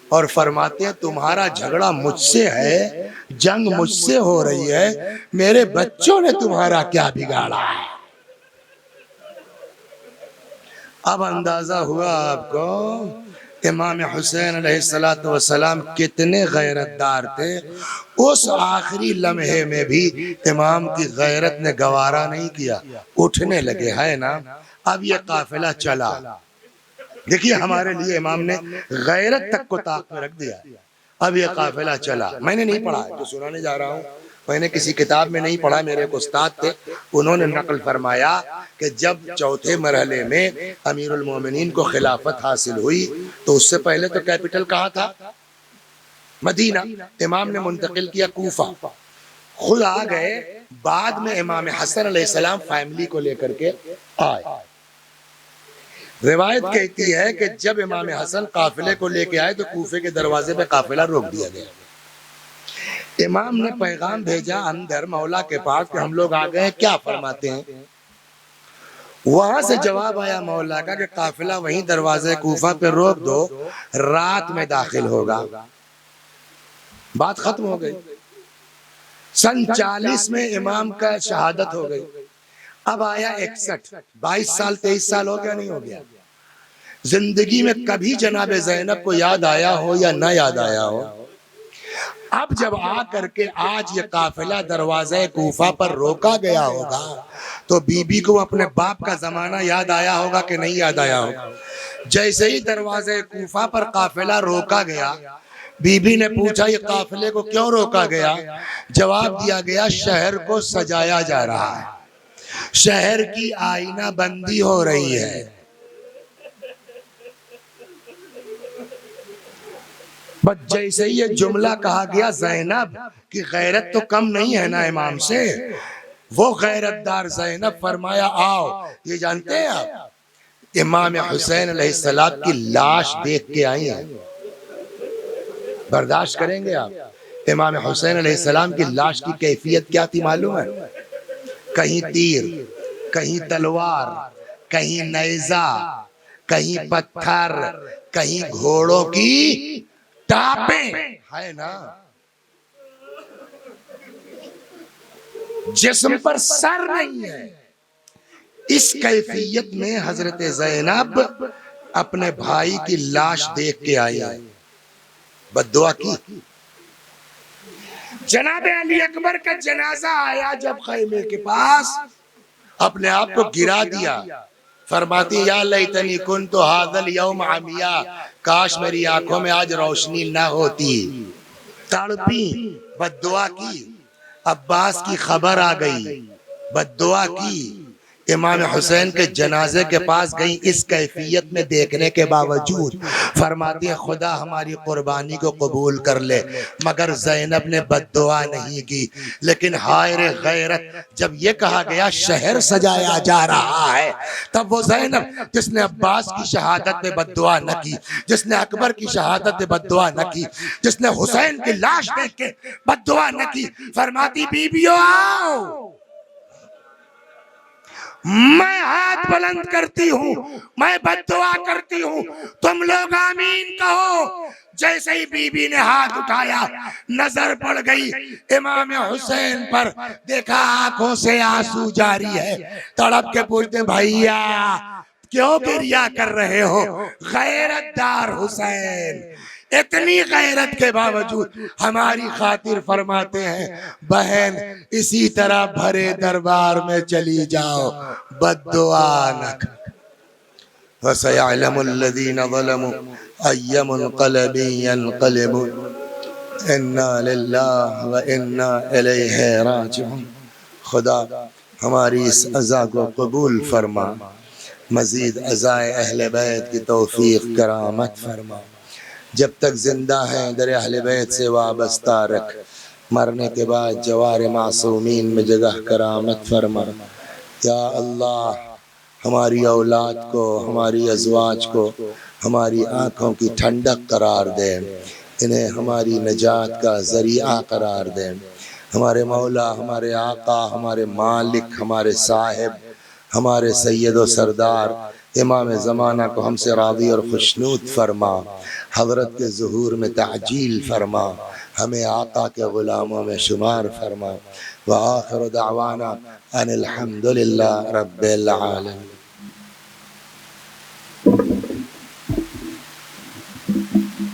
اور فرماتے ہیں تمہارا جھگڑا مجھ سے ہے، جنگ مجھ سے ہو رہی ہے، میرے بچوں نے تمہارا کیا بگاڑا ہے؟ اب اندازہ ہوا آپ کو امام حسین علیہ السلام کتنے غیرت دار تھے۔ اس آخری لمحے میں بھی امام کی غیرت نے گوارا نہیں کیا، اٹھنے لگے، ہے نا۔ اب یہ قافلہ چلا، دیکھیے ہمارے لیے امام نے غیرت تک کو طاق میں رکھ دیا۔ اب یہ قافلہ چلا، میں نے نہیں پڑھا، جو سنانے جا رہا ہوں میں نے کسی کتاب میں نہیں پڑھا، میرے ایک استاد تھے، انہوں نے نقل فرمایا کہ جب چوتھے مرحلے میں امیر المومنین کو خلافت حاصل ہوئی تو اس سے پہلے تو کیپٹل کہاں تھا؟ مدینہ۔ امام نے منتقل کیا کوفہ، خود آ گئے، بعد میں امام حسن علیہ السلام فیملی کو لے کر کے آئے۔ روایت کہتی ہے کہ جب امام حسن قافلے کو لے کے آئے تو کوفے کے دروازے پہ قافلہ روک دیا گیا۔ امام نے پیغام بھیجا اندر مولا کے پاس کہ ہم لوگ آ گئے، کیا فرماتے ہیں؟ وہاں سے جواب آیا مولا کا کہ قافلہ وہیں دروازے کوفہ پہ روک دو، رات میں داخل ہوگا۔ بات ختم ہو گئی۔ سن 40 میں امام کا شہادت ہو گئی۔ اب آیا 61، 22 سال 23 سال ہو گیا، نہیں ہو گیا؟ زندگی میں کبھی جناب زینب کو یاد آیا ہو یا نہ یاد آیا ہو؟ اب جب آ کر کے آج یہ قافلہ دروازے کوفہ پر روکا گیا ہوگا تو بی بی کو اپنے باپ کا زمانہ یاد آیا ہوگا کہ نہیں یاد آیا ہوگا؟ جیسے ہی دروازے کوفہ پر قافلہ روکا گیا، بی بی نے پوچھا یہ قافلے کو کیوں روکا گیا؟ جواب دیا گیا شہر کو سجایا جا رہا ہے، شہر کی آئینہ بندی ہو رہی ہے۔ بس جیسے ہی یہ جملہ کہا گیا، زینب کی غیرت تو کم نہیں ہے نا امام سے، وہ غیرت دار زینب فرمایا آؤ۔ یہ جانتے ہیں آپ امام حسین علیہ السلام کی لاش دیکھ کے آئی ہیں؟ برداشت کریں گے آپ؟ امام حسین علیہ السلام کی لاش کی کیفیت کیا تھی معلوم ہے؟ کہیں تیر، کہیں تلوار، کہیں نیزہ، کہیں پتھر، کہیں گھوڑوں کی ٹاپیں ہے نا، جسم پر سر نہیں ہے۔ اس کیفیت میں حضرت زینب اپنے بھائی کی لاش دیکھ کے آئی ہیں، بد دعا کی۔ جناب علی اکبر کا جنازہ آیا جب خیمے کے پاس، اپنے آپ کو گرا دیا، فرماتی یا لیتنی کنت ھذا الیوم عمیاء، کاش میری آنکھوں میں آج روشنی نہ ہوتی۔ تڑپی، بد دعا کی۔ عباس کی خبر آ گئی، بد دعا کی۔ امام حسین کے جنازے کے پاس گئی، اس کیفیت میں دیکھنے کے باوجود فرماتی ہے خدا ہماری قربانی کو قبول کر لے، مگر زینب نے بد دعا نہیں کی۔ لیکن ہائے رے غیرت، جب یہ کہا گیا شہر سجایا جا رہا ہے، تب وہ زینب جس نے عباس کی شہادت میں بد دعا نہ کی، جس نے اکبر کی شہادت میں بد دعا نہ کی، جس نے حسین کی لاش دیکھ کے بد دعا نہ کی، فرماتی بیبیوں آؤ، میں ہاتھ بلند کرتی ہوں، میں بد دعا کرتی ہوں، تم لوگ آمین کہو۔ جیسے ہی بی بی نے ہاتھ اٹھایا، نظر پڑ گئی امام حسین پر، دیکھا آنکھوں سے آنسو جاری ہے، تڑپ کے پوچھتے بھائیا کیوں گریہ کر رہے ہو؟ غیرت دار حسین، اتنی غیرت کے باوجود ہماری خاطر فرماتے ہیں بہن اسی طرح بھرے دربار میں چلی جاؤ، بد دعا نہ کر۔ وَسَيَعْلَمُ الَّذِينَ ظَلَمُوا أَيَّ مُنْقَلَبٍ يَنْقَلِبُونَ اِنَّا لِلَّهِ وَإِنَّا إِلَيْهِ رَاجِعُونَ۔ خدا ہماری اس عزا کو قبول فرما، مزید عزائے اہل بیت کی توفیق کرامت فرما، جب تک زندہ ہیں در اہل بیت سے وابستہ رکھ، مرنے کے بعد جوار معصومین میں جگہ کرامت فرما۔ یا اللہ ہماری اولاد کو، ہماری ازواج کو ہماری آنکھوں کی ٹھنڈک قرار دے، انہیں ہماری نجات کا ذریعہ قرار دے۔ ہمارے مولا، ہمارے آقا، ہمارے مالک، ہمارے صاحب، ہمارے سید و سردار امام زمانہ کو ہم سے راضی اور خوشنود فرما، حضرت کے ظہور میں تعجیل فرما، ہمیں آقا کے غلاموں میں شمار فرما۔ وآخر دعوانا ان الحمدللہ رب العالمین۔